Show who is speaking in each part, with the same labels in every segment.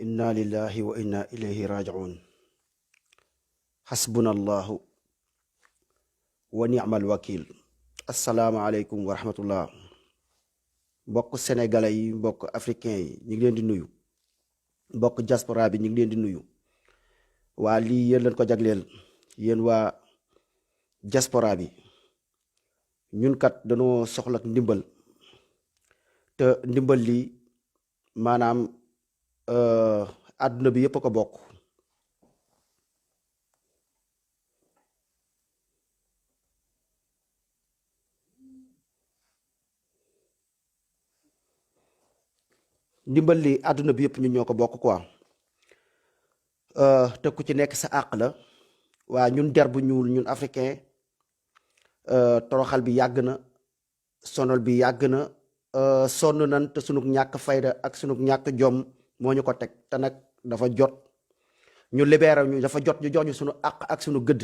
Speaker 1: inna lillahi wa inna ilayhi raji'un hasbunallahu wa ni'mal wakil. asalaamaaleykum wa rahmatullah. mbokk sénégalais yi, mbokk africain yi, ñu ngi leen di nuyu. mbokk diaspora bi ñu ngi leen di nuyu. waa lii yéen leen ko jagleel, yéen waa diaspora bi. ñun kat dañoo soxla ndimbal, te ndimbal li maanaam àdduna bi yëpp a ko bokk. ndimbal li àdduna bi yëpp ñun ñoo ko bokk quoi. te ku ci nekk sa àq la. waa ñun der bu ñuul, ñun africain, toroxal bi yàgg na, sonal bi yàgg na, sonn nan te sunu ñàkk fayda ak sunu ñàkk jom moo ñu ko teg. te nag dafa jot ñu libéré ñu, dafa jot ñu jox ñu sunu àq ak sunu gëdd.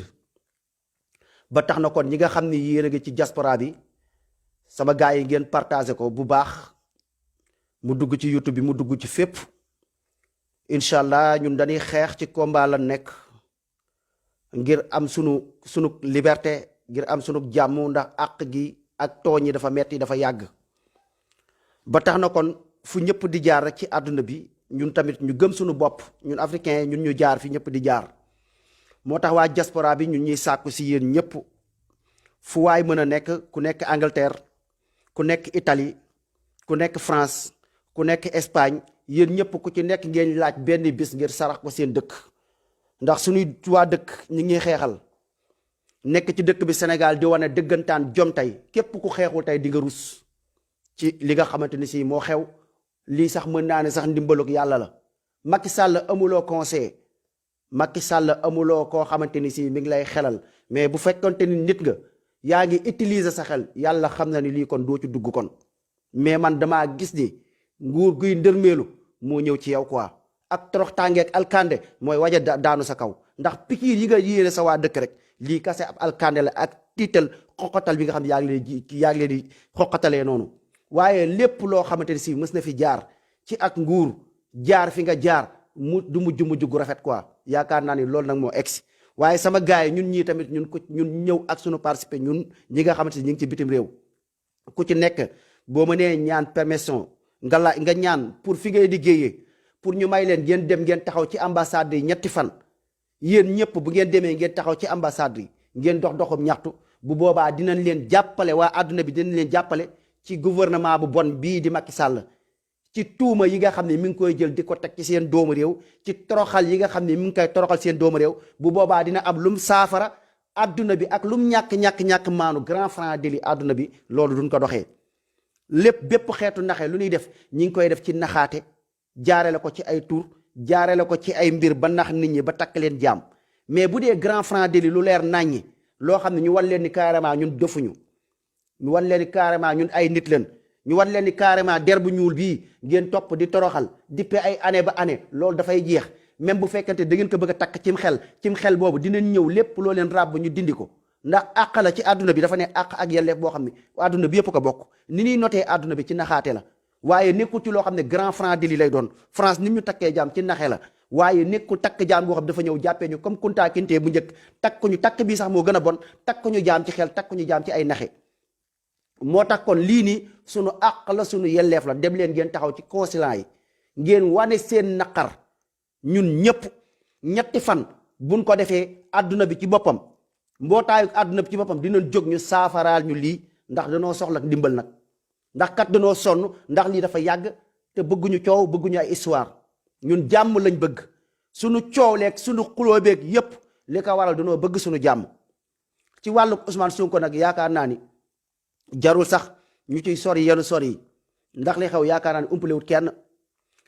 Speaker 1: ba tax na kon ñi nga xam ni yéen a ngi ci diaspora bi, sama gars yi ngeen partagé ko bu baax, mu dugg ci YouTube bi, mu dugg ci fépp. incha allah ñun dañuy xeex ci combat la nekk ngir am sunu liberté, ngir am sunu jàmm, ndax àq gi ak tooñ yi dafa metti, dafa yàgg. ba tax na kon fu ñëpp di jaar rek ci àdduna bi, ñun tamit ñu gëm sunu bopp, ñun africain ñun ñu jaar fi ñëpp di jaar. moo tax waa diaspora bi ñun ñuy sàkku si yéen ñëpp, fu waay mën a nekk, ku nekk Angleterre, ku nekk Italie, ku nekk France, ku nekk Espagne, yéen ñëpp ku ci nekk ngeen laaj benn bis ngir sarax ko seen dëkk. ndax suñuy waa dëkk ñi ngi xeexal, nekk ci dëkk bi Sénégal di wane dëggantaan jom. tey képp ku xeexul tey di nga rus ci li nga xamante ni si moo xew. lii sax mën naa ne sax ndimbalug yàlla la. Macky Sall amuloo conseil, Macky Sall amuloo koo xamante ni si mi ngi lay xelal, mais bu fekkonte ni nit nga yaa ngi utiliser sa xel, yàlla xam na ni lii kon doo ci dugg kon. mais man damaa gis ni nguur guy ndërmeelu moo ñëw ci yow quoi. ak torox tàngeek alkande mooy waja daanu sa kaw. ndax pikiir yi nga yéene sa waa dëkk rek, lii kase ab alkande la ak tiital xoqatal bi nga xam ne yaa ngi leen di xoqatalee noonu. waaye lépp loo xamante ni si mës na fi jaar ci ak nguur, jaar fi nga jaar du mujj gu rafet quoi. yaakaar naa ni loolu nag moo egsi. waaye sama gars yi ñun ñii tamit ñun ñëw ak sunu participer, ñun ñi nga xamante ni ñu ngi ci bitim réew, ku ci nekk boo mënee ñaan permission nga ñaan pour fi ngay liggéeyee, pour ñu may leen ngeen dem ngeen taxaw ci ambassade yi ñetti fan. yéen ñëpp bu ngeen demee ngeen taxaw ci ambassade yi ngeen doxum ñaxtu, bu boobaa dinañ leen jàppale, waa àdduna bi dinañ leen jàppale ci gouvernement bu bon bii di Macky Sall, ci tuuma yi nga xam ne mi ngi koy jël di ko teg ci seen doomu réew, ci toroxal yi nga xam ne mi ngi koy toroxal seen doomu réew. bu boobaa dina am lum saafara àdduna bi ak lum ñàkk maanu grand franc délit àdduna bi, loolu duñ ko doxee. lépp bépp xeetu naxe lu ñuy def ñi ngi koy def ci naxaate, jaare la ko ci ay tur, jaare la ko ci ay mbir ba nax nit ñi ba takk leen jaam. mais bu dee grand franc délit lu leer naññi, loo xam ne ñu wan leen ni carrément ñun defuñu, ñu wan leen ni carrément ñun ay nit leen, ñu wan leen ni carrément der bu ñuul bii ngeen topp di toroxal dippe ay année ba année, loolu dafay jeex. même bu fekkente da ngeen ko bëgg a takk cim xel boobu dinañ ñëw lépp loo leen ràbb ñu dindi ko. ndax àq la ci àdduna bi, dafa ne àq ak yelleef boo xam ne àdduna bi yëpp ko bokk. ni ñuy notee àdduna bi ci naxaate la, waaye nekkul ci loo xam ne grand franc délit lay doon. France ni ñu takkee jaam ci naxe la, waaye nekkul takk jaam boo xam dafa ñëw jàppee ñu comme Kunta Kinte bu njëkk. takk bii sax moo gën a bon, takk ñu jaam ci xel, takk ñu jaam ci ay naxe. moo tax kon lii nii sunu àq la, sunu yelleef la. dem leen ngeen taxaw ci consulat yi ngeen wane seen naqar. ñun ñëpp ñetti fan buñ ko defee àdduna bi ci boppam, mbootaayu àdduna bi ci boppam dinañ jóg ñu saafaraal ñu lii, ndax danoo soxla ndimbal nag. ndax kat danoo sonn, ndax lii dafa yàgg te bëgguñu coow, bëgguñu ay histoire. ñun jàmm lañ bëgg. sunu coow leeg sunu xuloo beeg yépp li ko waral danoo bëgg sunu jàmm. ci wàllu Ousmane Sonko nag yaakaar naa ni jarul sax ñu ciy sori yenn sori yi, ndax li xew yaakaar naa ni umpalewut kenn.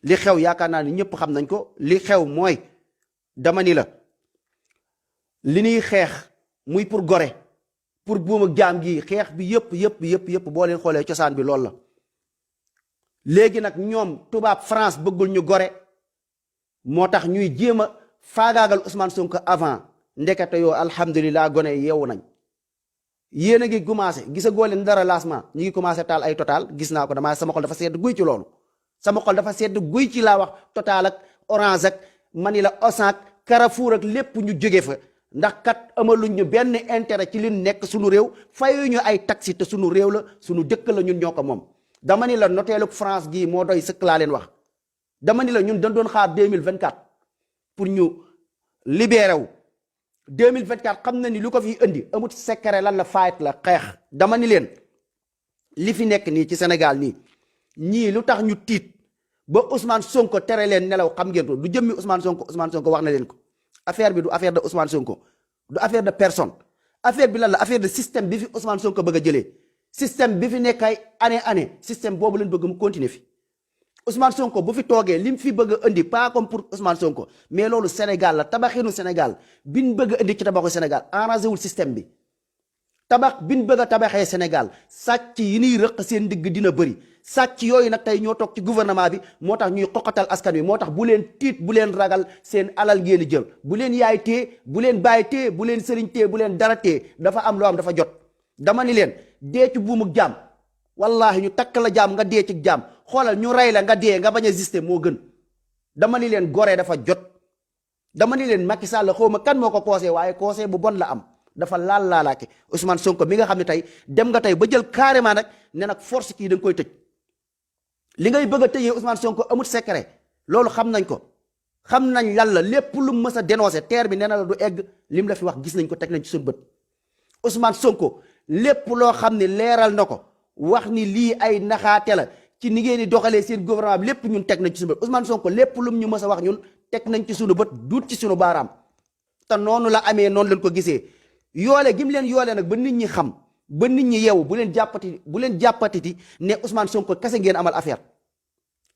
Speaker 1: li xew yaakaar naa ni ñëpp xam nañ ko. li xew mooy, dama ni la, li ñuy xeex muy pour gore, pour buum ak jaam gi, xeex bi yëpp boo leen xoolee cosaan bi loolu la. léegi nag ñoom tubaab France bëggul ñu gore, moo tax ñuy jéem a faagaagal Ousmane Sonko avant. ndekete yoo alhamdulilah gone yeewu nañ. yéen a ngi commencé gisagoo leen dara lancement, ñu ngi commencé taal ay total. gis naa ko, sama xol dafa sedd guy ci loolu. sama xol dafa sedd guy ci laa wax total ak Orange ak mani la Auchan ak Carrefour ak lépp ñu jóge fa ndax kat amaluñ ñu benn intérêt ci li nekk suñu réew fayuñu ay taxi te suñu réew la suñu dëkk la ñun ñoo ko moom. dama ni la noteelu France gii moo doy sëkk laa leen wax dama ni la ñun dañ doon xaar 2024 pour ñu libéré wu 2024 xam na ni lu ko fi indi amut secret lan la faayet la xeex. dama ni leen li fi nekk nii ci Sénégal nii ñii lu tax ñu tiit ba Ousmane Sonko tere leen nelaw xam ngeen ko du jëmmi Ousmane Sonko wax na leen ko affaire bi du affaire de Ousmane Sonko du affaire de personne affaire bi lan la affaire de système bi fi Ousmane Sonko bëgg a jëlee système bi fi nekk ay année système boobu leen bëgg mu continuer fi Ousmane Sonko bu fi toogee li mu fi bëgg a indi pas comme pour Ousmane Sonko mais loolu Sénégal la tabaxinu Sénégal bin bëgg a indi ci tabaxu Sénégal arrangé wul système bi tabax bin bëgg a tabaxee Sénégal sàcc yi ñuy rëq seen digg dina bëri sàcc yooyu nag tey ñoo toog ci gouvernement bi moo tax ñuy xoqatal askan wi moo tax bu leen tiit bu leen ragal seen alal ngeen jël bu leen yaay tee bu leen bàyyi tee bu leen sëriñ tee bu leen dara tee dafa am loo am dafa jot dama ni leen dee ci buumuk jaam wallahi ñu takk la jaam nga dee ci jaam xoolal ñu rey la nga dee nga bañ a exister moo gën dama ni leen gore dafa jot dama ni leen Macky Sall xaw ma kan moo ko conseillé waaye conseil bu bon la am dafa laalaake Ousmane Sonko mi nga xam ne tey dem nga tey ba jël carrément nag ne nag force kii da nga koy tëj li ngay bëgg a tëjee Ousmane Sonko amut secret loolu xam nañ ko xam nañ lan la lépp lu mës a dénoncé terre bi nee na la du egg lim la fi wax gis nañ ko teg nañ ci suñu bët Ousmane Sonko lépp loo xam ne leeral na ko wax ni lii ay naxaate la ci ni ngeen di doxalee seen gouvernement bi lépp ñun teg nañ ci suñu bët Ousmane Sonko lépp lum ñu mës a wax ñun teg nañ ci suñu bët duut ci suñu baaraam te noonu la amee noonu lañ ko gisee yoole gim leen yoole nag ba nit ñi xam ba nit ñi yeewu bu leen jàppatiti ne Ousmane Sonko kese ngeen amal affaire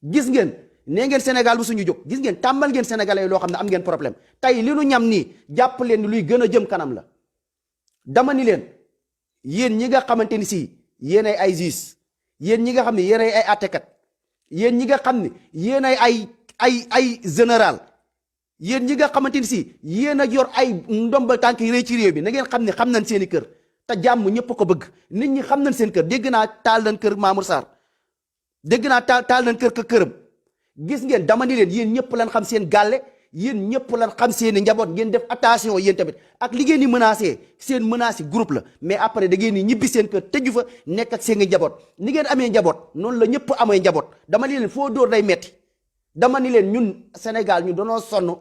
Speaker 1: gis ngeen nee ngeen Sénégal bu suñu jóg gis ngeen tàmbal ngeen sénégalais loo xam ne am ngeen problème tey li nu ñam nii jàpp leen ni luy gën a jëm kanam la dama ni leen yéen ñi nga xamante ni si yéen ay juge yéen ñi nga xam ne yéen ay àttekat yéen ñi nga xam ne yéen ay général yéen ñi nga xamante ni si yéen a yor ay ndombal tànk yi rëy ci réew bi na ngeen xam ne xam nañ seen i kër te jàmm ñëpp ko bëgg nit ñi xam nañ seen kër dégg naa taal nañ kër Mamour Sarr dégg naa taal nañ kër ka këram gis ngeen dama ni leen yéen ñëpp lan xam seen gàlle yéen ñëpp lan xam seen i njaboot ngeen def attention yéen tamit ak li ngeen di menacé seen menace yi groupe la mais après da ngeen di ñibbi seen kër tëju fa nekk ak seen i njaboot ni ngeen amee njaboot noonu la ñëpp amee njaboot dama ni leen foo dóor day metti dama ni leen ñun Sénégal ñun danoo sonn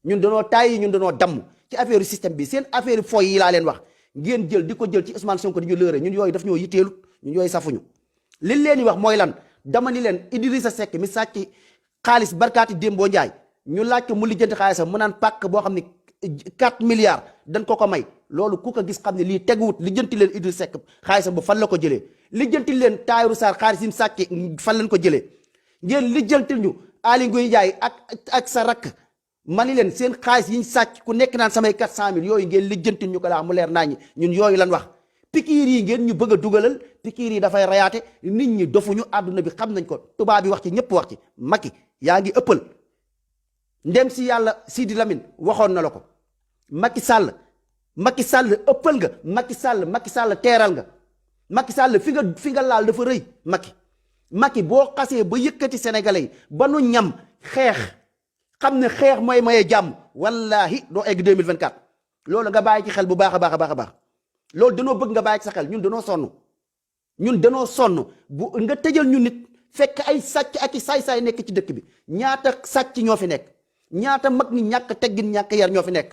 Speaker 1: ñun danoo tàyyi ñun danoo damm ci affaire système bi seen affaire foy yi laa leen wax ngeen jël di ko jël ci Ousmane Sonko di ñu lëre ñun yooyu daf ñoo yitteelut ñun yooyu safuñu li leen di wax mooy lan dama ni leen Idrissa Seck mi sàcc xaalis barkaati Dembo Ndiaye ñu laaj ko mu lijjanti xaalisam mu naan pàkk boo xam ne 4 milliards dañ ko may loolu ku ko gis xam ne lii teguwut lijjanti leen Idrissa Seck xaalisam ba fan la ko jëlee lijjanti leen Tahirou Sarr xaalis yi mu sàcc fan lañ ko jëlee ngeen lijjanti ñu Aly Ngouille Ndiaye ak sa rakk ma ni leen seen xaalis yi ñu sàcc ku nekk naan samay 400 000 yooyu ngeen lijjanti ñu ko laa mu leer naa ñi ñun yooyu lan wax pikiir yi ngeen ñu bëgg a dugalal pikiir yi dafay rayaate nit ñi dofuñu àdduna bi xam nañ ko tubaab bi wax ci ñëpp wax ci Macky yaa ngi ëppal ndem si yàlla Sidi Lamine waxoon na la ko Macky Sall ëppal nga Macky Sall teeral nga Macky Sall fi nga laal dafa rëy Macky boo xasee ba yëkkati sénégalais yi ba nu ñam xeex xam ne xeex mooy maye jàmm wallahi doo egg 2024 loolu nga bàyyi ci xel bu baax a baax loolu danoo bëgg nga bàyyi ci sa xel ñun danoo sonn bu nga tëjal ñu nit fekk ay sàcc ak i saay-saay nekk ci dëkk bi ñaata sàcc ñoo fi nekk ñaata mag ñi ñàkk teggin ñàkk yar ñoo fi nekk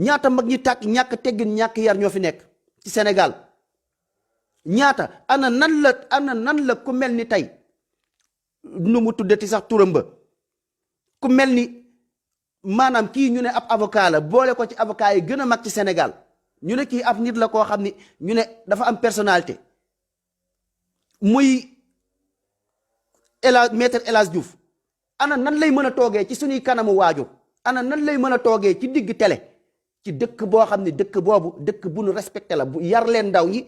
Speaker 1: ñaata mag ñi ñàkk teggin ñàkk yar ñoo fi nekk ci Sénégal ñaata ana nan la ku mel ni tey nu mu tuddati sax turam ba ku mel ni maanaam kii ñu ne ab avocat la boole ko ci avocat yi gën a mag ci Sénégal ñu ne kii ab nit la koo xam ni ñu ne dafa am personnalité muy maître El Hadj Diouf ana nan lay mën a toogee ci suñuy kanamu waajur ana nan lay mën a toogee ci digg télé ci dëkk boo xam ne dëkk boobu dëkk bu nu respecté la bu yar leen ndaw ñi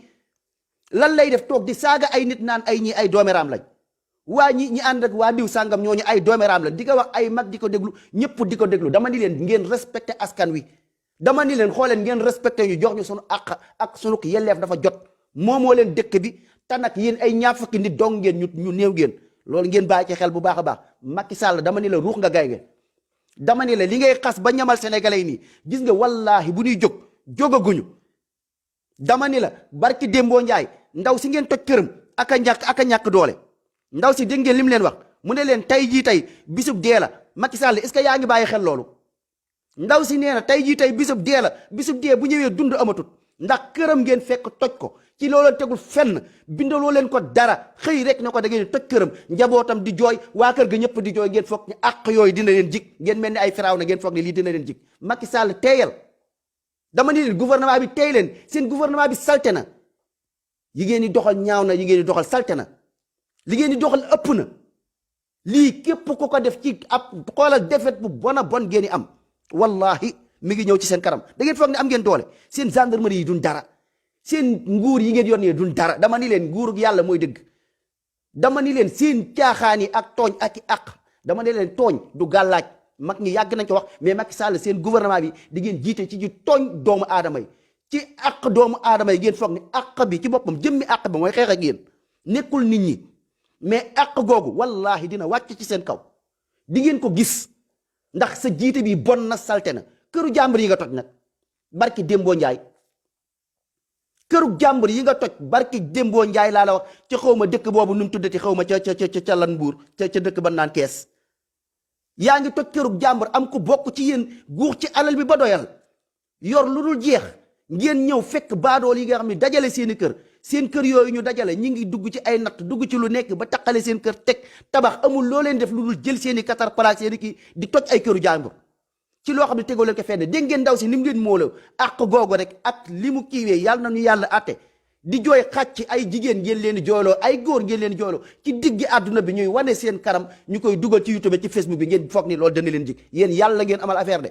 Speaker 1: lan lay def toog di saaga ay nit naan ay ñi ay doomeraam lañ waa ñi ànd ak waa diw sàngam ñooñu ay dooméraam la di ko wax ay mag di ko déglu ñëpp di ko déglu dama ni leen ngeen respecté askan wi dama ni leen xooleen ngeen respecté ñu jox ñu sunu àq ak sunu yelleef dafa jot moomoo leen dëkk bi te nag yéen ay ñaar fukki nit dong ngeen ñu néew ngeen loolu ngeen bàyyi ci xel bu baax a baax Macky Sall dama ni la ruux nga gay ngeen dama ni la li ngay xas ba ñamal sénégalais yi nii gis nga wallaahi bu ñuy jógaguñu dama ni la barki Dembo Njaay ndaw si ngeen toj këram aka ñàkk doole ndaw si dégg ngeen lim leen wax mu ne leen tey jii tey bisub dee la Macky Sall est-ce que yaa ngi bàyyi xel loolu ndaw si nee na tey jii tey bisub dee la bisub dee bu ñëwee dund amatut ndax këram ngeen fekk toj ko ci loolu tegul fenn bindaloo leen ko dara xëy rek ne ko da ngeen toj këram njabootam di jooy waa kër ga ñëpp di jooy ngeen foog ni àq yooyu dina leen jig ngeen mel ni ay firaaw na ngeen foog ni lii dina leen jig Macky Sall teeyal dama ni leen gouvernement bi teey leen seen gouvernement bi salte na yi ngeen di doxal ñaaw na yi ngeen di doxal salte na li ngeen di doxal ëpp na lii képp ku ko def ci ab xoolal defet bu bona bon ngeen di am wallahi mi ngi ñëw ci seen kanam da ngeen foog ne am ngeen doole seen gendarmerie yi duñ dara seen nguur yi ngeen yor ne duñ dara dama ni leen nguurug yàlla mooy dëgg dama ni leen seen caaxaan yi ak tooñ ak i àq dama ni leen tooñ du gàllaaj mag ñi yàgg nañ ko wax mais Macky Sall seen gouvernement bi di ngeen jiite ci tooñ doomu aadama yi ci àq doomu aadama yi ngeen foog ne àq bi ci boppam jëmmi àq bi mooy xeex ak yéen nekkul nit ñi mais àq googu wallahi dina wàcc ci seen kaw di ngeen ko gis ndax sa jiite bi bon na salte na këru jàmbur yi nga toj nag barki Dembo Njaay këru jàmbur yi nga toj barki Dembo Njaay laa la wax ci xaw ma dëkk boobu nu mu tuddati xaw ma ca lan mbuur ca dëkk ban naan kees yaa ngi toj këru jàmbur am ko bokk ci yéen guux ci alal bi ba doyal yor lu dul jeex ngeen ñëw fekk baadool yi nga xam ne dajale seeni kër seen kër yooyu ñu dajale ñi ngi dugg ci ay natt dugg ci lu nekk ba taqale seen kër teg tabax amul loo leen def lu dul jël seeni katar palaak seeni kii di toj ay këru jàmbur ci loo xam ne tegoo leen ko fenn dégg ngeen ndaw si ni mu leen moolaw ak googu rek ak li mu kiiwee yàlla na ñu yàlla atte di jooy xàcc ay jigéen ngeen leen di jooyloo ay góor ngeen leen di jooyloo ci diggi àdduna bi ñuy wane seen karam ñu koy dugal ci YouTube ci Facebook bi ngeen foog ni loolu dana leen jig yéen yàlla ngeen amal affaire de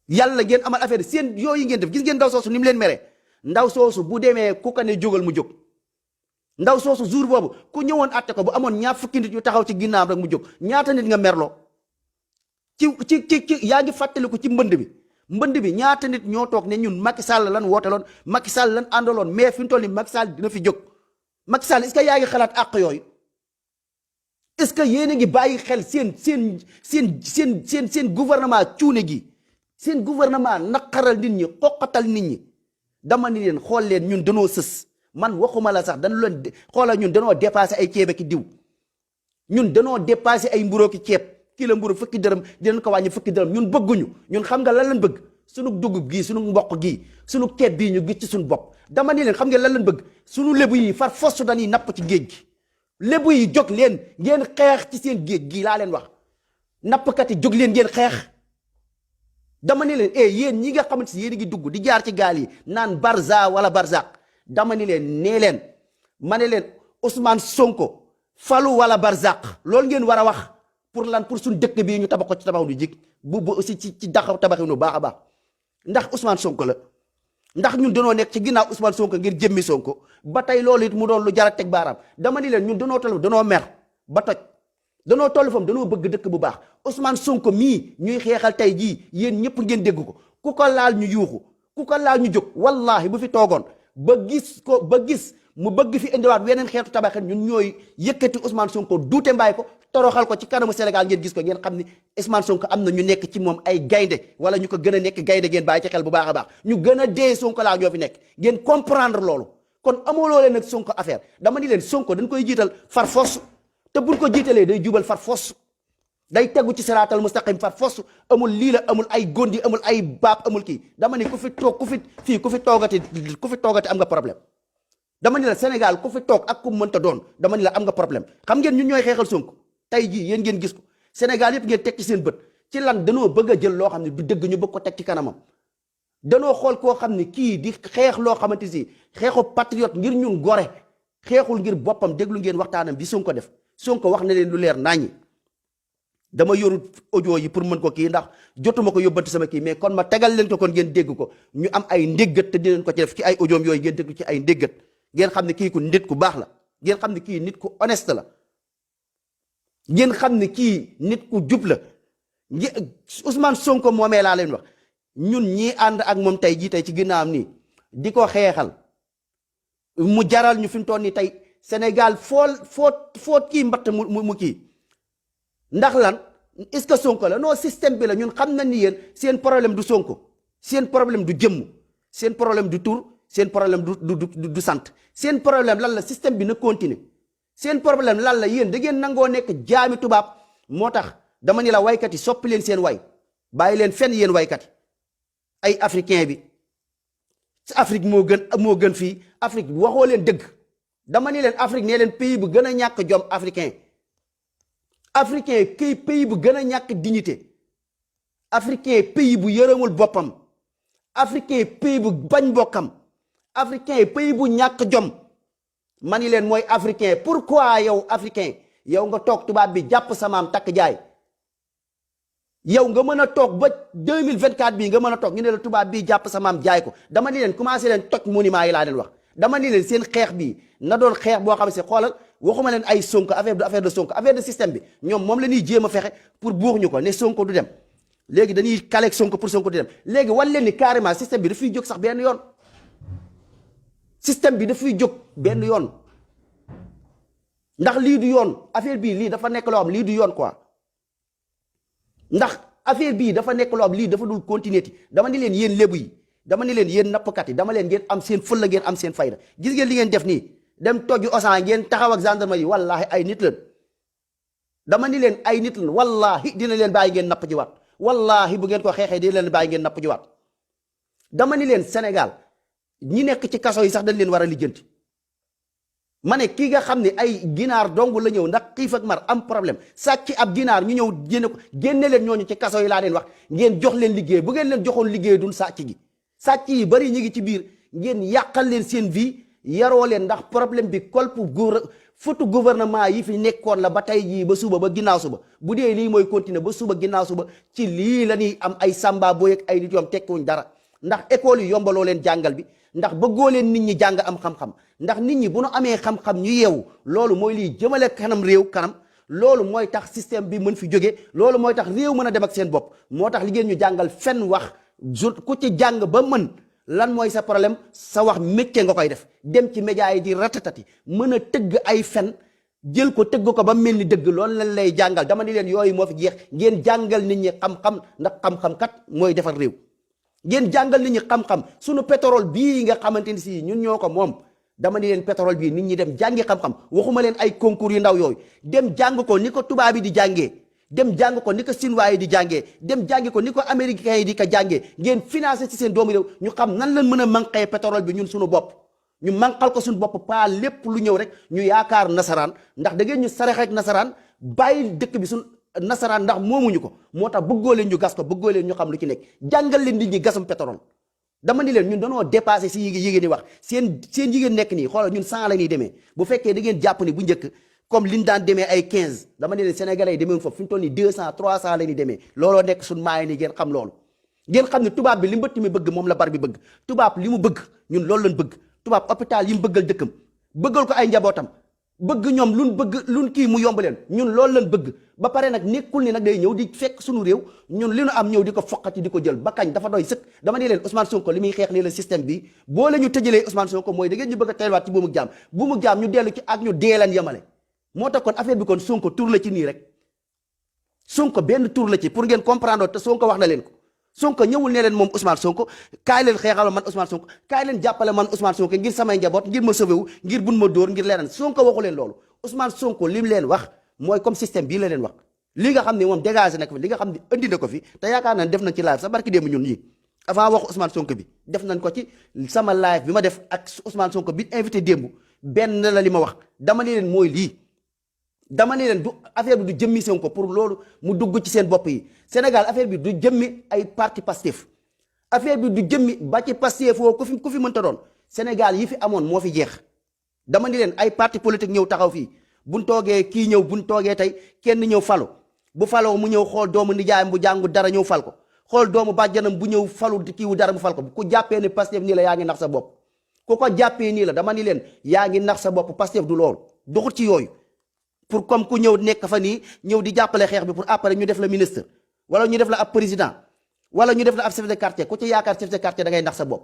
Speaker 1: yàlla ngeen amal affaire de seen yooyu ngeen def gis ngeen ndaw soosu ni mu leen mere ndaw soosu bu demee ku ko ne jógal mu jóg ndaw soosu jour boobu ku ñëwoon atte ko bu amoon ñaar fukki nit yu taxaw ci ginnaam rek mu jóg ñaata nit nga merloo ci yaa ngi fàttaliku ci mbënd bi ñaata nit ñoo toog ne ñun Macky Sall lan wooteloon Macky Sall lan àndaloon mais fi mu toll nii Macky Sall dina fi jóg Macky Sall est-ce que yaa ngi xalaat àq yooyu est-ce que yéen a ngi bàyyi xel seen gouvernement cuune gi seen gouvernement naqaral nit ñi xoqatal nit ñi dama ni leen xool leen ñun danoo sës man waxuma la sax dañu leen xoolal ñun danoo dépassé ay ceeb ki diw ñun danoo dépassé ay mburoo ki ceeb kilo mburu fukki dërëm dinañ ko wàññi fukki dërëm ñun bëgguñu ñun xam nga lan lañ bëgg sunu dugub gii sunu mboq gii sunu ceeb bii ñu gis ci suñu bopp dama ni leen xam nga lan lañ bëgg sunu lébu yi far fosu dañuy napp ci géej gi lébu yi jóg leen ngeen xeex ci seen géej gii laa leen wax nappkat yi jóg leen ngeen xeex dama ni leen yéen ñi nga xamante si yéen a ngi dugg di jaar ci gaal yi naan barza wala barzaq dama ni leen nee leen ma ne leen Ousmane Sonko falu wala barzaq loolu ngeen war a wax pour lan pour suñ dëkk bii ñu tabax ko ci tabax du jig bu aussi ci dax tabaxi nu baax a baax ndax Ousmane Sonko la ndax ñun danoo nekk ci ginnaaw Ousmane Sonko ngir jëmmi Sonko ba tey loolu it mu doon lu jar a teg baaraam dama ni leen ñun danoo toll danoo mer ba toj danoo toll fam danoo bëgg dëkk bu baax Ousmane Sonko mii ñuy xeexal tey jii yéen ñëpp ngeen dégg ko ku ko laal ñu yuuxu ku ko laal ñu jóg wallahi bu fi toogoon ba gis mu bëgg fi indiwaat weneen xeetu tabaxin ñun ñooy yëkkati Ousmane Sonko duute mbaay ko toroxal ko ci kanamu Sénégal ngeen gis ko ngeen xam ni Ousmane Sonko am na ñu nekk ci moom ay gaynde wala ñu ko gën a nekk gaynde ngeen bàyyi ci xel bu baax a baax ñu gën a dee Sonko laa ñoo fi nekk ngeen comprendre loolu kon amoo loo leen nag Sonko affaire dama ni leen Sonko dañ koy jiital far force te buñ ko jiitalee day jubal far force day tegu ci siraatal mustaqim far force amul lii la amul ay gondi amul ay baab amul kii dama ni ku fi toogati am nga problème dama ni la Sénégal ku fi toog ak ku mënta doon dama ni la am nga problème xam ngeen ñun ñooy xeexal Sonko tey jii yéen ngeen gis ko Sénégal yëpp ngeen teg ci seen bët ci lan danoo bëgg a jël loo xam ne du dëgg ñu bëgg ko teg ci kanamam danoo xool koo xam ne kii di xeex loo xamante si xeexu patriote ngir ñun gore xeexul ngir boppam déglu ngeen waxtaanam bi Sonko def Sonko wax na leen lu leer naññi dama yorut audio yi pour mën ko kii ndax jotuma ko yóbbante sama kii mais kon ma tegal leen ko kon ngeen dégg ko ñu am ay ndéggat te dinañ ko ci def ci ay audio yooyu ngeen déglu ci ay ndéggat ngeen xam ne kii ku nit ku baax la ngeen xam ne kii nit ku honeste la ngeen xam ne kii nit ku jub la Ousmane Sonko moomee laa leen wax ñun ñii ànd ak moom tey jii tey ci ginnaawam nii di ko xeexal mu jaral ñu fi mu toll nii tey Sénégal foo kii mbatt mu kii ndax lan est-ce que Sonko la non système bi la ñun xam nañ ni yéen seen problème du Sonko seen problème du jëmm seen problème du tur seen problème du sant seen problème lan la système bi na continuer seen problème lan la yéen da ngeen nangoo nekk jaami tubaab moo tax dama ni la waykat yi soppi leen seen way bàyyi leen fenn yéen waykat yi ay africain bi Afrique moo gën fii Afrique waxoo leen dëgg dama ni leen Afrique nee leen pays bu gën a ñàkk jom africain kii pays bu gën a ñàkk dignité africain pays bu yërëmul boppam africain pays bu bañ mbokkam africain pays bu ñàkk jom ma ni leen mooy africain pourquoi yow africain yow nga toog tubaab bi jàpp samaam takk jaay yow nga mën a toog ba 2024 bii nga mën a toog ñu ne la tubaab bii jàpp samaam jaay ko dama ni leen commencé leen toj monument yi laa leen wax dama ni leen seen xeex bii na doon xeex boo xam ne xoolal waxuma leen ay Sonko affaire de Sonko affaire de système bi ñoom moom la ñuy jéem a fexe pour buux ñu ko ne Sonko du dem léegi dañuy kaleeg Sonko pour Sonko du dem léegi wan leen ni carrément système bi dafay jóg sax benn yoon système bi dafay jóg benn yoon ndax lii du yoon affaire bii lii dafa nekk loo xam lii du yoon quoi ndax affaire bii dafa nekk loo xam lii dafa dul continuer dama ni leen yéen lébu yi dama ni leen yéen nappkat yi dama leen ngeen am seen fël la ngeen am seen fayda gis ngeen li ngeen def nii dem tojju Auchan ngeen taxaw ak gendarme yi wallahi ay nit lan dama ni leen ay nit lan wallahi dina leen bàyyi ngeen napp ji waat wallahi bu ngeen ko xeexee dina leen bàyyi ngeen napp ji waat dama ni leen Sénégal ñi nekk ci kaso yi sax dañ leen war a lijjanti ma ne kii nga xam ne ay ginaar dong la ñëw ndax xiif ak mar am problème sàcc ab ginaar ñu ñëw génne leen ñooñu ci kaso yi laa leen wax ngeen jox leen liggéey bu ngeen leen joxoon liggéey dun sàcc gi sàcc yi bari ñu ngi ci biir ngeen yàqal leen seen vie yaroo leen ndax problème bi kolpu futu gouvernement yi fi nekkoon la ba tey jii ba suba ba ginnaaw suba bu dee lii mooy continuer ba suba ginnaaw suba ci lii la ñuy am ay samba booy ak ay nit yoom tekkiwuñ dara ndax école yi yombaloo leen jàngal bi ndax bëggoo leen nit ñi jàng am xam-xam ndax nit ñi bu nu amee xam-xam ñu yeewu loolu mooy lii jëmale kanam réew kanam loolu mooy tax système bi mën fi jóge loolu mooy tax réew mën a dem ak seen bopp moo tax li ngeen ñu jàngal fenn wax ku ci jàng ba mën lan mooy sa problème sa wax métier nga koy def dem ci média yi di ratatati mën a tëgg ay fen jël ko tëgg ko ba mel ni dëgg loolu lañ lay jàngal dama ni leen yooyu moo fi jeex ngeen jàngal nit ñi xam-xam ndax xam-xam kat mooy defar réew ngeen jàngal nit ñi xam-xam sunu pétrole bii nga xamante ni si ñun ñoo ko moom dama ni leen pétrole bii nit ñi dem jàngi xam-xam waxuma leen ay concours yu ndaw yooyu dem jàng ko ni ko tubaab yi di jàngee dem jàng ko ni ko Chinois yi di jàngee dem jàngi ko ni ko américains yi di ko jàngee ngeen financé ci seen doomu réew ñu xam nan lañ mën a manqué pétrole bi ñun suñu bopp ñu manqal ko suñu bopp pas lépp lu ñëw rek ñu yaakaar nasaraan ndax da ngeen ñu sarax ak nasaraan bàyyi dëkk bi suñ nasaraan ndax moomuñu ko moo tax bëggoo leen ñu gas ko bëggoo leen ñu xam lu ci nekk jàngal leen nit ñi gasum pétrole dama ni leen ñun dañoo dépassé si yi di wax seen jigéen nekk nii xoolal ñun 100 la ñuy demee bu fekkee da ngeen jàpp ni bu njëkk comme liñ daan demee ay 15 dama ne leen sénégalais yi demee foofu fi ñu toll nii 200 300 la ñuy demee looloo nekk suñ maay ni ngeen xam loolu ngeen xam ne tubaab bi li mbëtt mi bëgg moom la bar bi bëgg tubaab li mu bëgg ñun loolu lañ bëgg tubaab hôpital yi mu bëggal dëkkam bëggal ko ay njabootam bëgg ñoom luñ bëgg luñ kii mu yomb leen ñun loolu lañ bëgg ba pare nag nekkul ni nag day ñëw di fekk suñu réew ñun li nu am ñëw di ko foqati di ko jël ba kañ dafa doy sëkk dama ne leen Ousmane Sonko li muy xeex nii la système bi boo la ñu tëjalee Ousmane Sonko mooy da ngeen ñu bëgg a teelwaat ci buumu jaam ñu dellu ci ak ñu dee leen yemale moo tax kon affaire bi kon Sonko tur la ci nii rek Sonko benn tur la ci pour ngeen comprendre te Sonko wax na leen ko Sonko ñëwul ne leen moom Ousmane Sonko kaay leen xeexal man Ousmane Sonko kaay leen jàppale man Ousmane Sonko ngir samay njaboot ngir ma sauvé wu ngir bun ma dóor ngir leneen Sonko waxu leen loolu Ousmane Sonko li mu leen wax mooy comme système bii la leen wax li nga xam ne moom dégagé na ko fi li nga xam ne andi na ko fi te yaakaar naa def nañ ci live sa barki démb ñun ñii avant waxu Ousmane Sonko bi def nañ ko ci sama live bi ma def ak Ousmane Sonko bi invité démb benn la li ma wax dama ne leen mooy lii dama ne leen du affaire bi du jëmmi Sonko pour loolu mu dugg ci seen bopp yi Sénégal affaire bi du jëmmi ay parti Pastef affaire bi du jëmmi ba ci Pastef foo ku fi mënta doon Sénégal yi fi amoon moo fi jeex dama ni leen ay parti politique ñëw taxaw fii buñ toogee kii ñëw buñ toogee tey kenn ñëw falu bu faloo mu ñëw xool doomu nijaayam bu jàngu dara ñëw fal ko xool doomu bàjjanam bu ñëw falu kii wu dara bu fal ko ku jàppee ni Pastef nii la yaa ngi nax sa bopp ku ko jàppee nii la dama ni leen yaa ngi nax sa bopp Pastef du loolu doxut ci yooyu pour comme ku ñëw nekk fa nii ñëw di jàppale xeex bi pour après ñu def la ministre wala ñu def la ab président wala ñu def la ab chef de quartier ku ci yaakaar chef de quartier da ngay nax sa bopp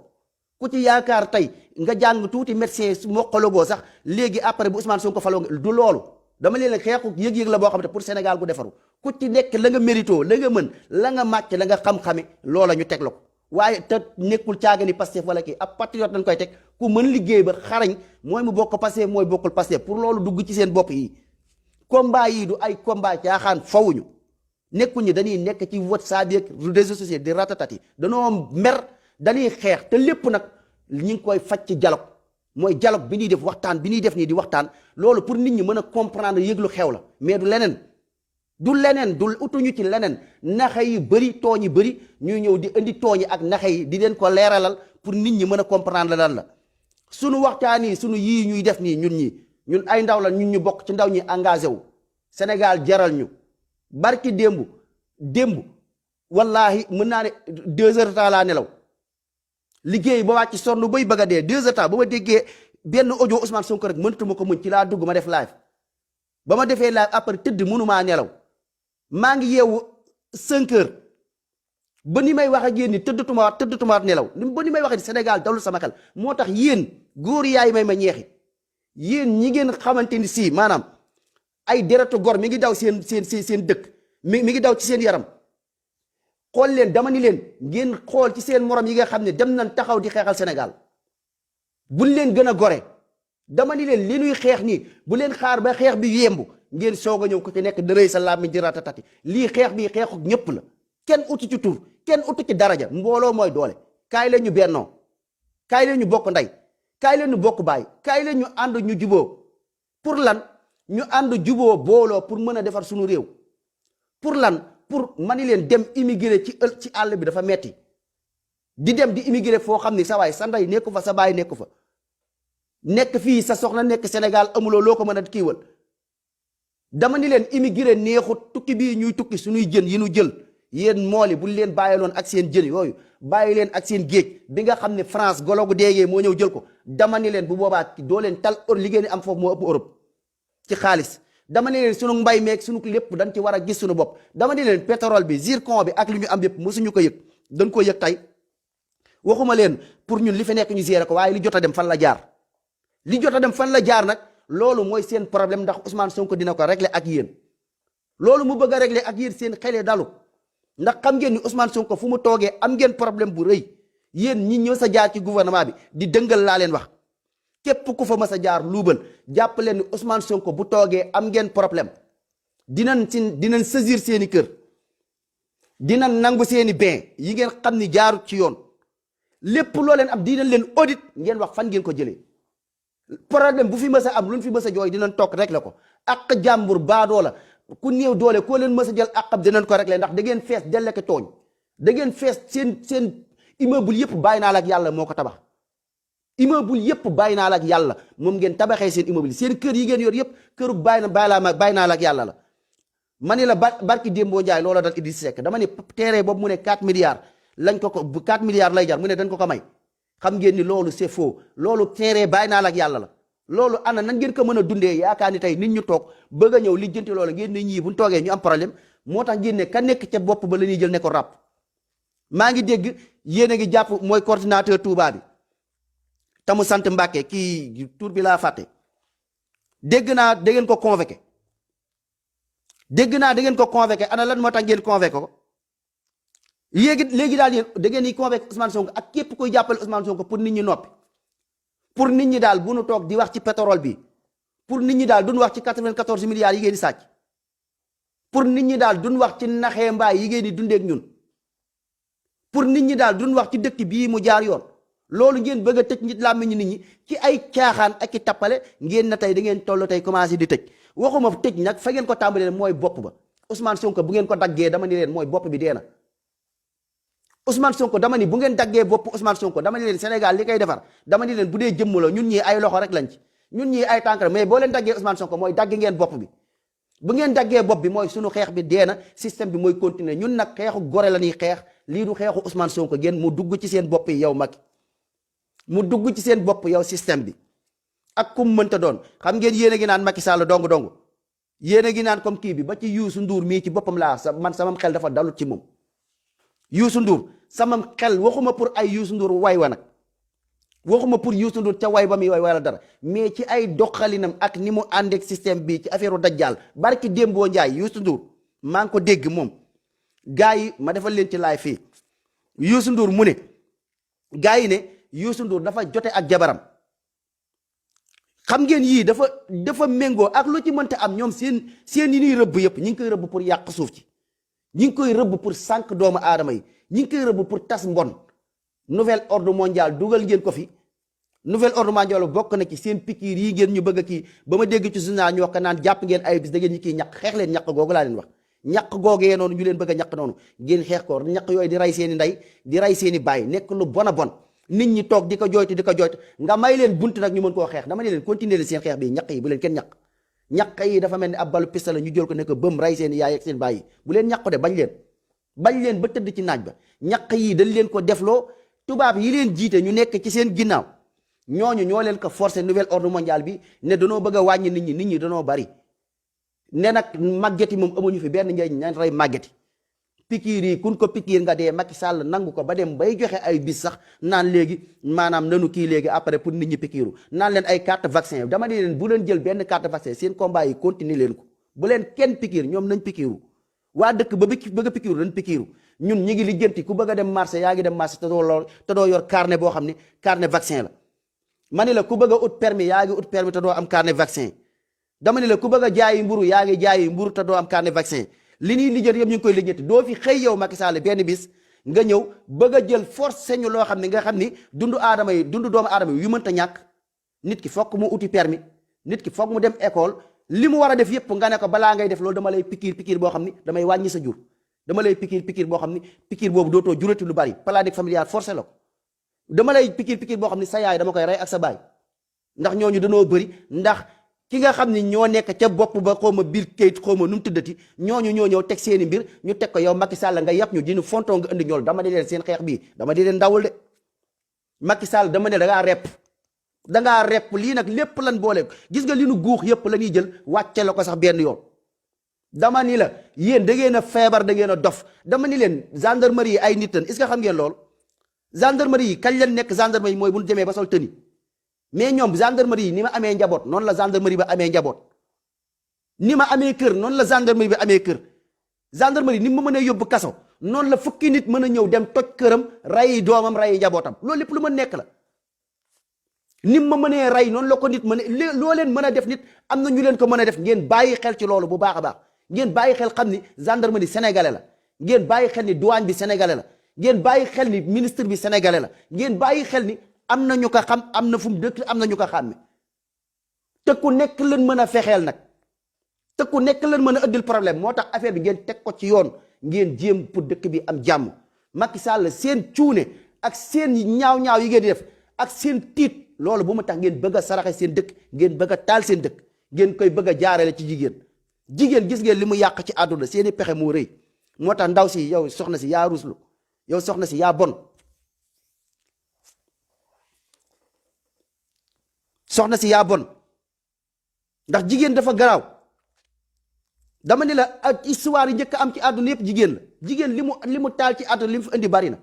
Speaker 1: ku ci yaakaar tey nga jàng tuuti médecin mokkalogoo sax léegi après bu Ousmane Sonko faloo du loolu dama leen xeexu yëg-yëg la boo xam ne pour Sénégal gu defaru ku ci nekk la nga mérito la nga mën la nga màcc la nga xam-xame loola ñu teg la ko waaye te nekkul caaga ni Pastef wala kii ab patriote lañ koy teg ku mën liggéey ba xarañ mooy mu bokk Pastef mooy bokkul Pastef pour loolu dugg ci seen bopp yi combat yi du ay combat caaxaan fawuñu nekkuñu dañuy nekk ci WhatsApp yeeg réseaux sociaux di ratatati danoo mer dañuy xeex te lépp nag ñi ngi koy faj ci dialogue mooy dialogue bi ñuy def waxtaan bi ñuy def nii di waxtaan loolu pour nit ñi mën a comprendre yëglu xew la mais du leneen du utuñu ci leneen naxe yi bëri tooñ yi bëri ñuy ñëw di indi tooñ yi ak naxe yi di leen ko leeralal pour nit ñi mën a comprendre lan la sunu waxtaan yi sunu yii ñuy def nii ñun ay ndaw la ñun ñu bokk ci ndaw ñi engagé wu Sénégal jaral ñu barki démb wallahi mën naa ne 2 heures temps laa nelaw liggéey ba wàcc sonn bay bëgg a dee 2 heures temps ba ma déggee benn audio Ousmane Sonko rek mënatuma ko muñ ci laa dugg ma def live ba ma defee live après tëdd mënumaa nelaw maa ngi yeewu 5 heures ba ni may wax ak yéen ni tëddatumaat nelaw ba ni may wax ni Sénégal dalul sama xel moo tax yéen góor yaay may ma ñeexi yéen ñi ngeen xamante ni si maanaam ay deretu gor mi ngi daw seen dëkk mi ngi daw ci seen yaram xool leen dama ni leen ngeen xool ci seen morom yi nga xam ne dem nañ taxaw di xeexal Sénégal buñ leen gën a gore dama ni leen li nuy xeex nii bu leen xaar ba xeex bi yembu ngeen soog a ñëw ko ci nekk dërëy sa làmmiñ di ratatati lii xeex bi xeexu ñëpp la kenn uti ci tur kenn uti ci daraja mbooloo mooy doole kaay leen ñu bennoo kaay leen ñu bokk ndey kaay leen ñu bokk baay kaay leen ñu ànd ñu juboo pour lan ñu ànd juboo booloo pour mën a defar suñu réew pour lan pour mani leen dem immigré ci àll bi dafa metti di dem di immigré foo xam ni sa waay sa ndey nekku fa sa baay nekku fa nekk fii sa soxna nekk Sénégal amuloo loo ko mën a kiiwal dama ni leen immigré neexut tukki bii ñuy tukki suñuy jën yi ñu jël yéen mooli bu leen bàyyiloon ak seen jën yooyu bàyyi leen ak seen géej bi nga xam ne France golo gu déegee moo ñëw jël ko dama ni leen bu boobaa doo leen tal li ngeen am foofu moo ëpp Europe ci xaalis dama ni leen sunu mbay meeg sunu lépp dañ ci war a gis sunu bopp dama ni leen pétrole bi zircon bi ak li ñu am yëpp mosuñu ko yëg dañ ko yëg tey waxuma leen pour ñun li fi nekk ñu gérer ko waaye li jot a dem fan la jaar li jot a dem fan la jaar nag loolu mooy seen problème ndax Ousmane Sonko dina ko régler ak yéen loolu mu bëgg a régler ak yéen seen xelee dalu ndax xam ngeen ni Ousmane Sonko fu mu toogee am ngeen problème bu rëy yéen ñi ñëw sa jaar ci gouvernement bi di dëngal laa leen wax képp ku fa mas a jaar luubal jàpp leen ni Ousmane Sonko bu toogee am ngeen problème dinañ saisir seeni kër dinañ nangu seeni bien yi ngeen xam ni jaarut ci yoon lépp loo leen am dinañ leen audit ngeen wax fan ngeen ko jëlee problème bu fi mës a am luñ fi mës a jooy dinañ toog régler ko ak jàmbur baadoo la ku néew doole koo leen mës a jël àqam dinañ ko régler ndax da ngeen fees delleke tooñ da ngeen fees seen immeuble yëpp bàyyi naa la ak yàlla moo ko tabax immeuble yëpp bàyyi naa la ak yàlla moom ngeen tabaxee seen immeuble seen kër yi ngeen yor yëpp kërug bàyyi naa la ak yàlla la ma ni la barki Dembo Ndiaye loola dal Idriss Seck dama ne terrain boobu mu ne 4 milliards lañ ko 4 milliards lay jar mu ne dañ ko may xam ngeen ni loolu c'est faux loolu terrain bàyyi naa la ak yàlla la loolu ana nan ngeen ko mën a dundee yaakaar ni tey nit ñu toog bëgg a ñëw lijjanti loolu ngeen ne ñii bu ñu toogee ñu am problème moo tax ngeen ne ka nekk ca bopp ba la ñuy jël ne ko ràpp maa ngi dégg yéen a ngi jàpp mooy coordinateur Touba bi tamu sant Mbàkke kii tur bi laa fàtte dégg naa da ngeen ko convoqué ana lan moo tax ngeen convoqué ko léegi daal yéen da ngeen di convoqué Ousmane Sonko ak képp koy jàppale Ousmane Sonko pour nit ñi noppi pour nit ñi daal bu nu toog di wax ci pétrole bi pour nit ñi daal duñ wax ci 94 milliards yi ngeen di sàcc pour nit ñi daal duñ wax ci naxee mbaay yi ngeen di dundeek ñun pour nit ñi daal duñ wax ci dëkk bii mu jaar yoon loolu ngeen bëgg a tëj nit làmmiñu nit ñi ci ay caaxaan ak i tappale ngeen na tey da ngeen toll tey commencé di tëj waxuma tëj nag fa ngeen ko tàmbalee mooy bopp ba Ousmane Sonko bu ngeen ko daggee dama ni leen mooy bopp bi dee na Ousmane Sonko dama ni bu ngeen daggee bopp Ousmane Sonko dama ni leen Sénégal li koy defar dama ni leen bu dee jëmm la ñun ñii ay loxo rek lañ ci ñun ñii ay tànk mais boo leen daggee Ousmane Sonko mooy dagg ngeen bopp bi bu ngeen daggee bopp bi mooy sunu xeex bi dee na système bi mooy continuer ñun nag xeexu gore la ñuy xeex lii du xeexu Ousmane Sonko ngeen mu dugg ci seen bopp yi yow Macky mu dugg ci seen bopp yow système bi ak kum mënta doon xam ngeen yéen a ngi naan Macky Sall dong yéen a ngi naan comme kii bi ba ci Youssou Ndour mii ci boppam laa man sama xel dafa dalut ci moom. Youssou Ndour sama xel waxuma pour ay Youssou Ndour way wa nag waxuma pour Youssou Ndour ca way ba muy way wala dara mais ci ay doxalinam ak ni mu ànd ak système bi ci affaire dajjaal barki Dembo Ndiaye Youssou Ndour maa ngi ko dégg moom gars yi ma defal leen ci laay fii Youssou Ndour mu ne gars yi ne Youssou Ndour dafa jote ak jabaram xam ngeen yii dafa méngoo ak lu ci mënta am ñoom seen yi ñuy rëbb yëpp ñi ngi koy rëbb pour yàq suuf ci ñi ngi koy rëbb pour sànq doomu aadama yi ñi ngi koy rëbb pour tas mbon nouvel ordre mondial dugal ngeen ko fi nouvel ordre mondial bokk na ci seen pikiir yi ngeen ñu bëgg a kii ba ma dégg ci journal ñu wax ko naan jàpp ngeen ay bis da ngeen ñu kii ñaq xeex leen ñaq googu laa leen wax ñaq googee noonu ñu leen bëgg a ñaq noonu ngeen xeex ko ñaq yooyu di rey seeni ndey di rey seeni baay nekk lu bon a bon nit ñi toog di ko jooytu nga may leen bunt nag ñu mën koo xeex dama ne leen continuer leen seen xeex bi ñaq yi bu leen kenn ñaq yi dafa mel ni ab balu pistole ñu jël ko nekk bëm rey seeni yaay ak seen baay yi bu leen ñaq de bañ leen ba tëdd ci naaj ba ñaq yi dañ leen ko defloo tubaab yi leen jiite ñu nekk ci seen ginnaaw ñooñu ñoo leen ko forcé nouvel ordre mondial bi ne danoo bëgg a wàññi nit ñi danoo bari ne nag màggeti moom amuñu fi benn njëriñ nañ rey màggeti pikiir yi kun ko pikiir nga dee Macky Sall nangu ko ba dem bay joxe ay bis sax naan léegi maanaam nanu kii léegi après pour nit ñi pikiiru naan leen ay carte vaccin dama ne leen bu leen jël benn carte vaccin seen combat yi continuer leen ko bu leen kenn pikiir ñoom nañ pikiiru waa dëkk ba bëgg a pikiiru nañ pikiiru ñun ñi ngi lijjanti ku bëgg a dem marché yaa ngi dem marché te doo yor carnet boo xam ne carnet vaccin la ma ne la ku bëgg a ut permis yaa ngi ut permis te doo am carnet vaccin dama ne la ku bëgg a jaayi mburu yaa ngi jaayi mburu te doo am carnet vaccin li ñuy lijjanti yëpp ñu ngi koy lijjanti doo fi xëy yow Macky Sall benn bis nga ñëw bëgg a jël force ñu loo xam ne nga xam ni dundu doomu aadama yi yu mënta ñàkk nit ki fokk mu uti permis nit ki fokk mu dem école li mu war a def yëpp nga ne ko balaa ngay def loolu dama lay pikiir boo xam ni damay wàññi sa jur dama lay pikiir boo xam ni pikiir boobu dootoo jurati lu bari planning familial forcé la ko dama lay pikiir boo xam ni sa yaay dama koy rey ak sa baay ndax ñooñu danoo bëri ndax ki nga xam ni ñoo nekk ca bopp ba xaw ma biir kayit xaw ma nu mu tuddati ñooñu ñoo ñëw teg seeni mbir ñu teg ko yow Macky Sall nga yàpp ñu dinu fontoo nga indi ñool dama di leen seen xeex bii dama di leen ndawul de Macky Sall dama ne dangaa repp lii nag lépp lan boole gis nga li nu guux yëpp la ñuy jël wàcce la ko sax benn yoon dama ni la yéen da ngeen a feebar da ngeen a dof dama ni leen gendarmerie yi ay nit lan est-ce que xam ngeen lool gendarmerie yi kañ leen nekk gendarmerie yi mooy bu ñu demee ba sol tëni mais ñoom gendarmerie yi ni ma amee njaboot noonu la gendarmerie ba amee njaboot ni ma amee kër noonu la gendarmerie bi amee kër gendarmerie ni ma mënee yóbbu kaso noonu la fukki nit mën a ñëw dem toj këram rey doomam rey njabootam loolu lépp lu ma nekk la ni ma mënee rey noonu la ko nit mën a loo leen mën a def nit am na ñu leen ko mën a def ngeen bàyyi xel ci loolu bu baax a baax ngeen bàyyi xel xam ni gendarmerie sénégalais la ngeen bàyyi xel ni douane bi sénégalais la ngeen bàyyi xel ni ministre bi sénégalais la ngeen bàyyi xel ni am na ñu ko xam am na fu mu dëkk am na ñu ko xàmme te ku nekk leen mën a fexeel nag te ku nekk leen mën a ëddil problème moo tax affaire bi ngeen teg ko ci yoon ngeen jéem pour dëkk bi am jàmm Macky Sall seen cuune ak seen ñaaw-ñaaw yi ngeen di def ak seen tiit loolu bu mu tax ngeen bëgg a saraxe seen dëkk ngeen bëgg a taal seen dëkk ngeen koy bëgg a jaarale ci jigéen gis ngeen li mu yàq ci àdduna seeni pexe moo rëy moo tax ndaw si yow soxna si yaa ruslu yow soxna si yaa bon soxna si yaa bon ndax jigéen dafa garaaw dama ni la ak histoire yi njëkk am ci àdduna yëpp jigéen li mu taal ci àdduna li mu fi indi bari na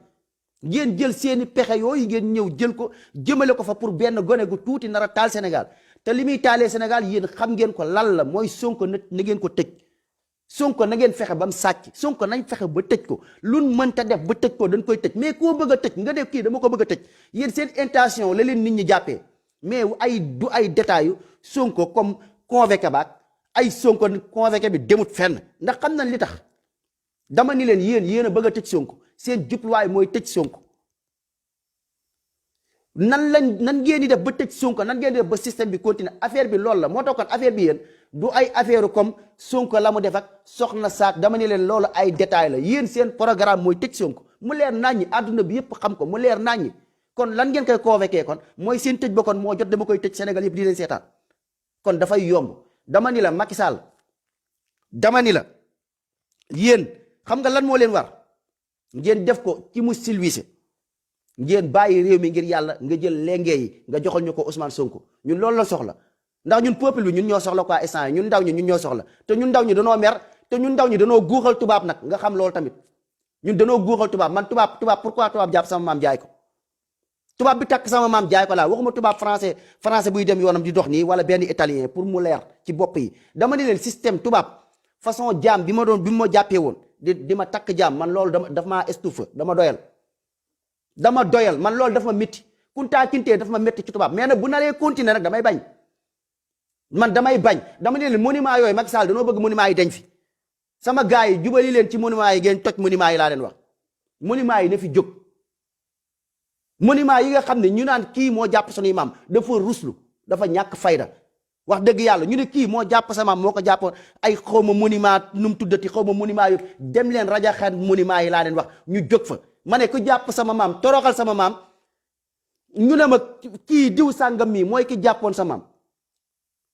Speaker 1: ngeen jël seeni pexe yooyu ngeen ñëw jël ko jëmale ko fa pour benn gone gu tuuti nar a taal Sénégal te li muy taalee Sénégal yéen xam ngeen ko lan la mooy Sonko na ngeen ko tëj Sonko na ngeen fexe ba mu sàcc Sonko nañ fexe ba tëj ko luñ mënta def ba tëj ko dañ koy tëj mais koo bëgg a tëj nga def kii dama ko bëgg a tëj yéen seen intention la leen nit ñi jàppee mais du ay détails Sonko comme convoqué baak ay Sonko convoqué bi demut fenn ndax xam nañ li tax dama ni leen yéen a bëgg a tëj Sonko seen jubluwaay mooy tëj Sonko nan ngeen di def ba tëj Sonko nan ngeen di def ba système bi continuer affaire bi loolu la moo tax kon affaire bi yéen du ay affaire comme Sonko la mu def ak soxna saak dama ni leen loolu ay détails la yéen seen programme mooy tëj Sonko mu leer naññi àdduna bi yëpp xam ko mu leer naññi kon lan ngeen koy convoqué kon mooy seen tëj ba kon moo jot dama koy tëj Sénégal yëpp di leen seetaan kon dafay yomb dama ni la Macky Sall dama ni la yéen xam nga lan moo leen war ngeen def ko ci mu silwise ngeen bàyyi réew mi ngir yàlla nga jël lenge yi nga joxal ñu ko Ousmane Sonko ñun loolu la soxla ndax ñun peuple bi ñun ñoo soxla quoi instant yi ñun ndaw ñi ñun ñoo soxla te ñun ndaw ñi danoo mer te ñun ndaw ñi danoo guuxal tubaab nag nga xam loolu tamit ñun danoo guuxal tubaab man tubaab pourquoi tubaab jàpp sama maam jaay ko tubaab bi takk sama maam jaay ko laa waxuma tubaab français buy dem yoonam di dox nii wala benn italien pour mu leer ci bopp yi dama ne leen système tubaab façon jaam bi ma jàppee woon di ma takk jaam man loolu daf maa estufa dama doyal man loolu daf ma métti kuntaa kintee daf ma métti ci tubaab mais nag bu naree continuer nag damay bañ dama ne leen monument yooyu Macky Sall danoo bëgg monument yi dañ fi sama gars yi jubali leen ci monument yi ngeen toj monument yi laa leen wax monument yi na fi jóg monument yi nga xam ne ñu naan kii moo jàpp sunuy maam dafa ruslu dafa ñàkk fayda wax dëgg yàlla ñu ne kii moo jàpp sa maam moo ko jàppoon ay xawma monument nu mu tuddati xawma monument yu dem leen rajaxaan monument yi laa leen wax ñu jóg fa ma ne ku jàpp sama maam toroxal sama maam ñu ne ma kii diw sàngam mi mooy ki jàppoon sa maam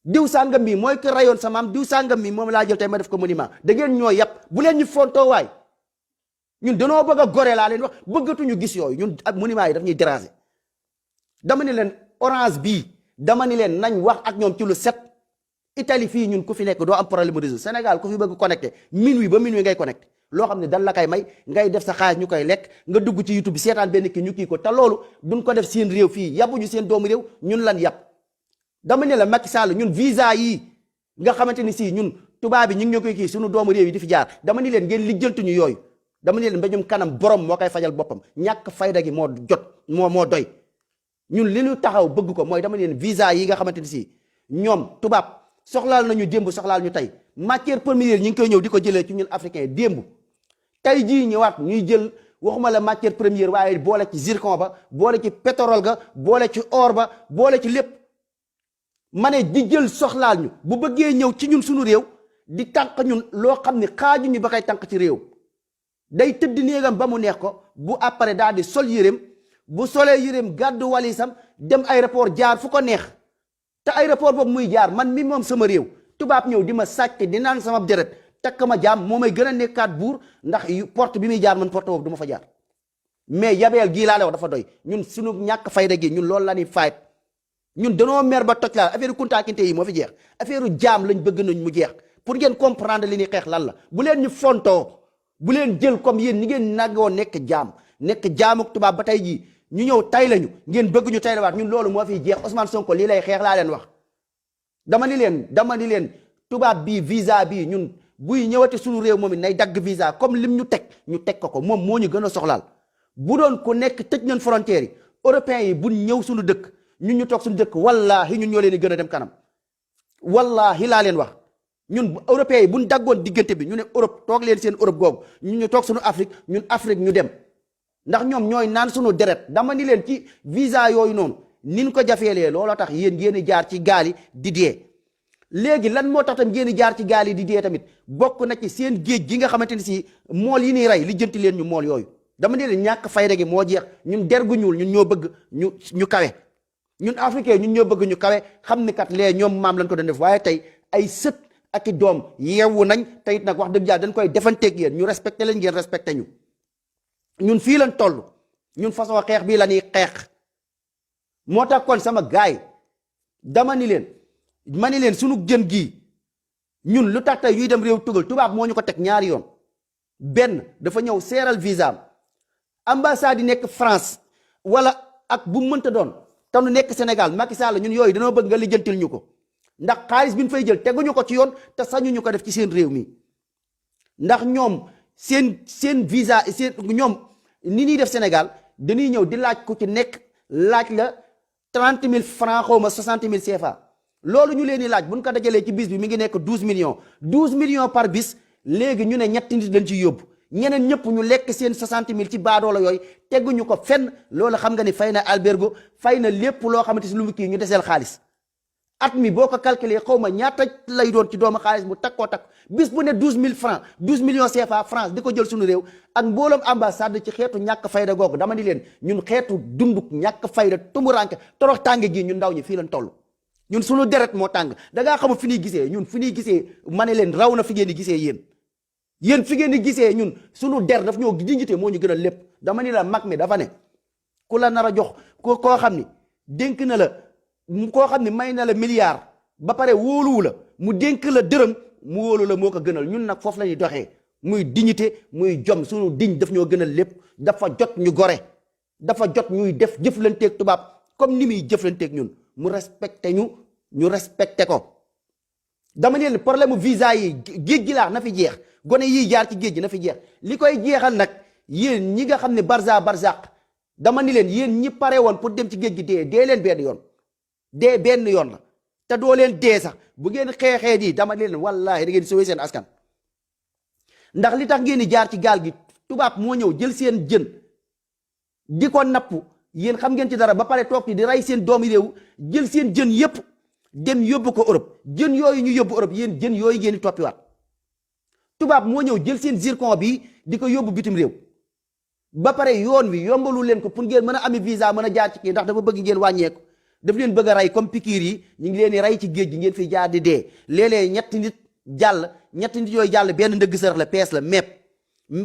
Speaker 1: diw sàngam mi mooy ki rayoon sa maam diw sàngam mi moom laa jël tey ma def ko monument da ngeen ñoo yàpp bu leen ñu fontoo waay ñun danoo bëgg a gore laa leen wax bëggatuñu gis yooyu ñun ak monument yi daf ñuy déranger dama ne leen orange bii dama ni leen nañ wax ak ñoom ci lu set Italie fii ñun ku fi nekk doo am problème réseau Sénégal ku fi bëgg connecté minuit ba minuit ngay connecté loo xam ne dan la kay may ngay def sa xaalis ñu koy lekk nga dugg ci YouTube bi seetaan benn kii ñu kii ko te loolu duñ ko def seen réew fii yabuñu seen doomu réew ñun lan yàpp dama ne la Macky Sall ñun visa yi nga xamante ni si ñun tubaab bi ñu ngi ñu koy kii suñu doomu réew yi di fi jaar dama ni leen ngeen lijjantuñu yooyu dama ne leen mbéjum kanam borom moo koy fajal boppam ñàkk fayda gi moo doy ñun li ñu taxaw bëgg ko mooy dama ne leen visa yi nga xamante ni si ñoom tubaab soxlaal nañu démb soxlaal ñu tey matière première ñi ngi koy ñëw di ko jëlee ci ñun africain démb tey jii ñëwaat ñuy jël waxuma la matière première waaye boole ci zircon ba boole ci pétrole ga boole ci or ba boole ci lépp ma ne di jël soxlaal ñu bu bëggee ñëw ci ñun suñu réew di tànq ñun loo xam ne xaaju ñu ba koy tànq ci réew day tëdd néegam ba mu neex ko bu après daal di sol yéreem bu solee yéreem gàddu walisam dem aéroport jaar fu ko neex te aéroport boobu muy jaar man mi moom sama réew tubaab ñëw di ma sàcc di naan sama deret takk ma jaam moo may gën a nekkaat buur ndax porte bi muy jaar man porte boobu du ma fa jaar mais yabeel gii laa la wax dafa doy ñun suñu ñàkk fayda gi ñun loolu la ñuy fayet ñun danoo mer ba toj laa affaire Kunta Kinte yi moo fi jeex affaire jaam lañ bëgg nañ mu jeex pour ngeen comprendre li ñuy xeex lan la bu leen ñu fontoo bu leen jël comme yéen ni ngeen nagoo nekk jaam ak tubaab ba tey jii ñu ñëw tay lañu ngeen bëgg ñu tay la waat ñun loolu moo fiy jeex Ousmane Sonko lii lay xeex laa leen wax dama ni leen tubaab bii visa bii ñun buy ñëwati suñu réew moom it nay dagg visa comme lim ñu teg ko moom moo ñu gën a soxlaal bu doon ku nekk tëj nañ frontière yi européens yi buñ ñëw suñu dëkk ñun ñu toog suñu dëkk wallaahi ñun ñoo leen di gën a dem kanam wallaahi laa leen wax ñun européens yi buñ daggoon diggante bi ñu ne Europe toog leen seen Europe googu ñun ñu toog suñu Afrique ñun Afrique ñu dem ndax ñoom ñooy naan suñu deret dama ni leen ci visa yooyu noonu nin ko jafeelee looloo tax yéen ngeen di jaar ci gaal yi di dee léegi lan moo tax tam ngeen di jaar ci gaal yi di dee tamit bokk na ci seen géej gi nga xamante ni si mool yi ñuy rey li jënti leen ñu mool yooyu dama ni leen ñàkk fayda gi moo jeex ñun der gu ñuul ñun ñoo bëgg ñu kawe ñun africain ñun ñoo bëgg ñu kawe xam ni kat lee ñoom maam lañ ko doon def waaye tey ay sët ak i doom yeewu nañ te it nag wax dëgg yàlla dañ koy defanteeg yéen ñu respecté leen ngeen respecté ñu ñun fii lañ toll ñun façon xeex bii la ñuy xeex moo tax kon sama gaay dama ni leen sunu jën gii ñun lu tax tey yuy dem réew tugal tubaab moo ñu ko teg ñaari yoon benn dafa ñëw seeral visa ambassade yi nekk France wala ak bu mënta doon te nu nekk Sénégal Macky Sall ñun yooyu dañoo bëgg nga lijjantil ñu ko ndax xaalis bi ñu fay jël teguñu ko ci yoon te sañuñu ko def ci seen réew mi ndax ñoom seen visa ñoom ni ñuy def Sénégal dañuy ñëw di laaj ku ci nekk laaj la 30 000 francs xaw ma 60 000 CFA loolu ñu leen di laaj buñ ko dajalee ci bis bi mi ngi nekk 12 millions par bis léegi ñu ne ñetti nit lañ ciy yóbbu ñeneen ñëpp ñu lekk seen 60 000 ci baadoola yooyu teguñu ko fenn loolu xam nga ni fay na albergo fay na lépp loo xamante si lu mu kii ñu deseel xaalis at mi boo ko calculé xaw ma ñaata lay doon ci doomu xaalis bu takkoo takk bis bu ne 12 000 francs 12 millions CFA France di ko jël suñu réew ak mbooloom ambassade ci xeetu ñàkk fayda googu dama ni leen ñun xeetu dunduk ñàkk fayda tumuranke torox tànge gi ñun ndaw ñi fii lañ toll ñun suñu deret moo tàng da ngaa xamul fi ñuy gisee ñun fi ñuy gisee ma ne leen raw na fi ngeen di gisee yéen fi ngeen di gisee ñun suñu der daf ñoo dignité moo ñu gën a lépp dama ni la mag mi dafa ne ku la nar a jox koo xam ni dénk na la koo xam ni may na la milliard ba pare wóoluwu la mu dénk la dërëm mu wóolu la moo ko gënal. ñun nag foofu la ñuy doxee muy dignité muy jom sunu diñ daf ñoo gënal lépp. dafa jot ñu gore dafa jot ñuy def jëflanteeg tubaab comme ni muy jëflanteeg ñun mu respecté ñu respecté ko. dama ne leen problème mu visa yi géej gi laax na fi jeex gone yiy jaar ci géej gi na fi jeex li koy jeexal nag yéen ñi nga xam ne barzaq dama ni leen yéen ñi pare woon pour dem ci géej gi dee leen benn yoon dee benn yoon la te doo leen dee sax bu ngeen xeexee di dama leen wallaahi da ngeen di sauver seen askan. ndax li tax ngeen di jaar ci gaal gi tubaab moo ñëw jël seen jën di ko napp yéen xam ngeen ci dara ba pare toog ci di rey seen doomi réew jël seen jën yépp dem yóbbu ko Europe jën yooyu ñu yóbbu Europe yéen jën yooyu ngeen di toppiwaat. tubaab moo ñëw jël seen zircon bi di ko yóbbu bitim réew ba pare yoon wi yombalu leen ko pour ngeen mën a ami visa mën a jaar ci kii ndax dafa bëgg ngeen wàññeeku daf leen bëgg a rey comme pikiir yi ñu ngi leen di rey ci géej gi ngeen fiy jaar di dee léeg-léeg ñetti nit yooyu jàll benn ndëgg sërëx la pees la meeb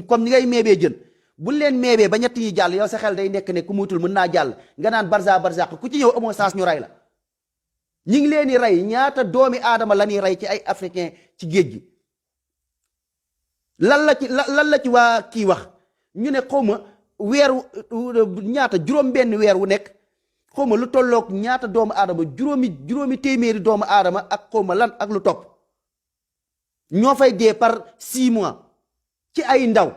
Speaker 1: comme ni ngay meebee jën buñ leen meebee ba ñetti ñi jàll yow sa xel day nekk ne ku mutul mën naa jàll nga naan barzaq ku ci ñëw amoo chance ñu rey la. ñi ngi leen di rey ñaata doomi aadama la ñuy rey ci ay africain ci géej gi lan la ci waa kii wax ñu ne xawma weeru ñaata juróom-benn weer wu nekk xawma lu tolloog ñaata doomu aadama juróomi téeméeri doomu aadama ak xawma lan ak lu topp ñoo fay dee par 6 mois ci ay ndaw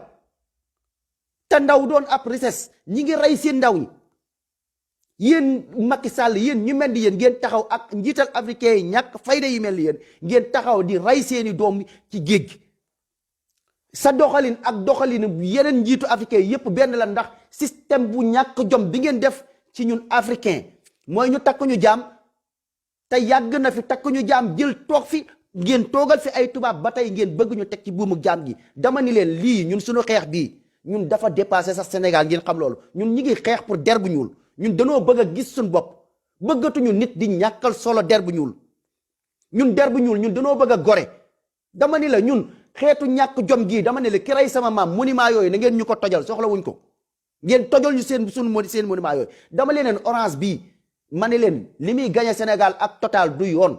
Speaker 1: te ndaw doon ab richesse ñi ngi rey seen ndaw ñi. yéen Macky Sall yéen ñu mel ni yéen ngeen taxaw ak njiital africain yi ñàkk fayda yi mel ni yéen ngeen taxaw di rey seeni doom ci géej gi. sa doxalin ak doxalin yeneen njiitu africain yépp benn la ndax système bu ñàkk jom bi ngeen def ci ñun africain mooy ñu takk ñu jaam te yàgg na fi takk ñu jaam jël toog fi ngeen toogal fi ay tubaab ba tey ngeen bëgg ñu teg ci buumu jaam gi. dama ni leen lii ñun suñu xeex bii ñun dafa dépassé sax Sénégal ngeen xam loolu ñun ñi ngi xeex pour der bu ñuul ñun danoo bëgg a gis suñu bopp bëggatuñu nit di ñàkkal solo der bu ñuul ñun der bu ñuul ñun danoo bëgg a gore. dama ni la ñun xeetu ñàkk jom gii dama ne la ki rey sama maam monument yooyu na ngeen ñu ko tojal soxla wuñ ko ngeen tojal ñu seen monument yooyu. dama leen orange bii ma ne leen li muy gagné Sénégal ak Total du yoon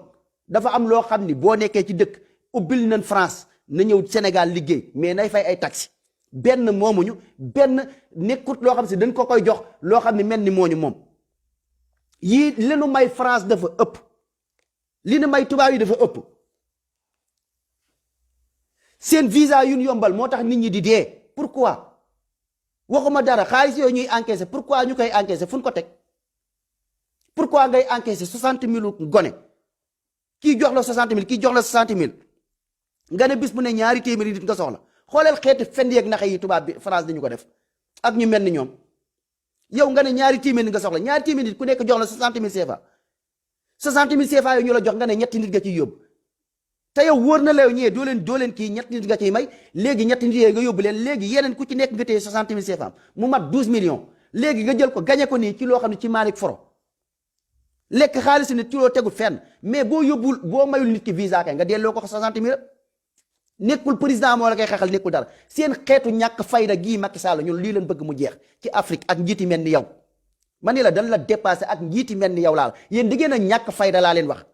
Speaker 1: dafa am loo xam ni boo nekkee ci dëkk ubbil nañ France na ñëw Sénégal liggéey mais nay fay ay taxi benn moomuñu benn nekkut loo xam si dañ ko koy jox loo xam ne mel ni mooñu moom. yii li nu may France dafa ëpp li nu may tubaab yi dafa ëpp. seen visa yu ñu yombal moo tax nit ñi di dee pourquoi waxuma dara xaalis yooyu ñuy encaissé pourquoi ñu koy encaissé fu ñu ko teg pourquoi ngay encaissé 60 000 gone kii jox la 60 000 kii jox la 60 000 nga ne bis bu ne ñaari téeméeri nit nga soxla xoolal xeeti fen yeeg naxe yi tubaab bi France dañu ko def ak ñu mel ni ñoom yow nga ne ñaari téeméeri nga soxla ñaari téeméeri nit ku nekk jox la 60 000 CFA 60 000 CFA yooyu ñu la jox nga ne ñetti nit nga ciy yóbbu. te yow wóor na la yow ñëwee doo leen kii ñetti nit nga ciy may léegi ñetti nit yooyu nga yóbbu leen léegi yeneen ku ci nekk nga téye 60 000 CFA mu mat 12 millions léegi nga jël ko gañe ko nii ci loo xam ne ci maanik foro lekk xaalis nit ci loo tegul fenn mais boo mayul nit ki visa kay nga delloo ko 60 000 nekkul président moo la koy xeexal nekkul dara seen xeetu ñàkk fayda gii Macky Sall ñun lii leen bëgg mu jeex ci Afrique ak njiiti mel ni yow ma ne la dañ la dépassé ak njiiti mel ni yow laal yéen di ngeen a ñàkk fayda laa leen wax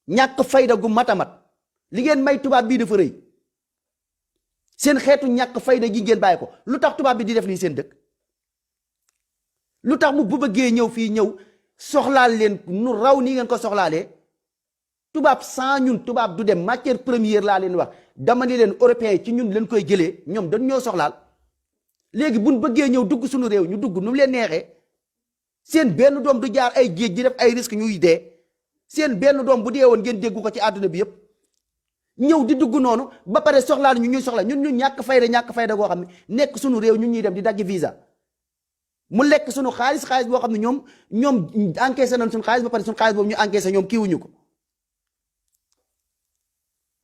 Speaker 1: ñàkk fayda gu matamat li ngeen may tubaab bii dafa rëy seen xeetu ñàkk fayda gi ngeen bàyyi ko lu tax tubaab bi di def lii seen dëkk lu tax mu bu bëggee ñëw fii ñëw soxlaal leen nu raw nii ngeen ko soxlaalee tubaab sans ñun tubaab du dem matière première laa leen wax dama ni leen européen ci ñun leen koy jëlee ñoom dañ ñoo soxlaal léegi buñ bëggee ñëw dugg suñu réew ñu dugg nu mu leen neexee seen benn doom du jaar ay géej di def ay risque ñuy dee seen benn doom bu dee woon ngeen déggu ko ci àdduna bi yépp ñëw di dugg noonu ba pare soxlaal ñu ñuy soxla ñun ñu ñàkk fayda goo xam ne nekk suñu réew ñun ñuy dem di dagg visa mu lekk suñu xaalis boo xam ne ñoom encaissé nañ suñu xaalis ba pare suñu xaalis boobu ñu encaissé ñoom kiiwuñu ko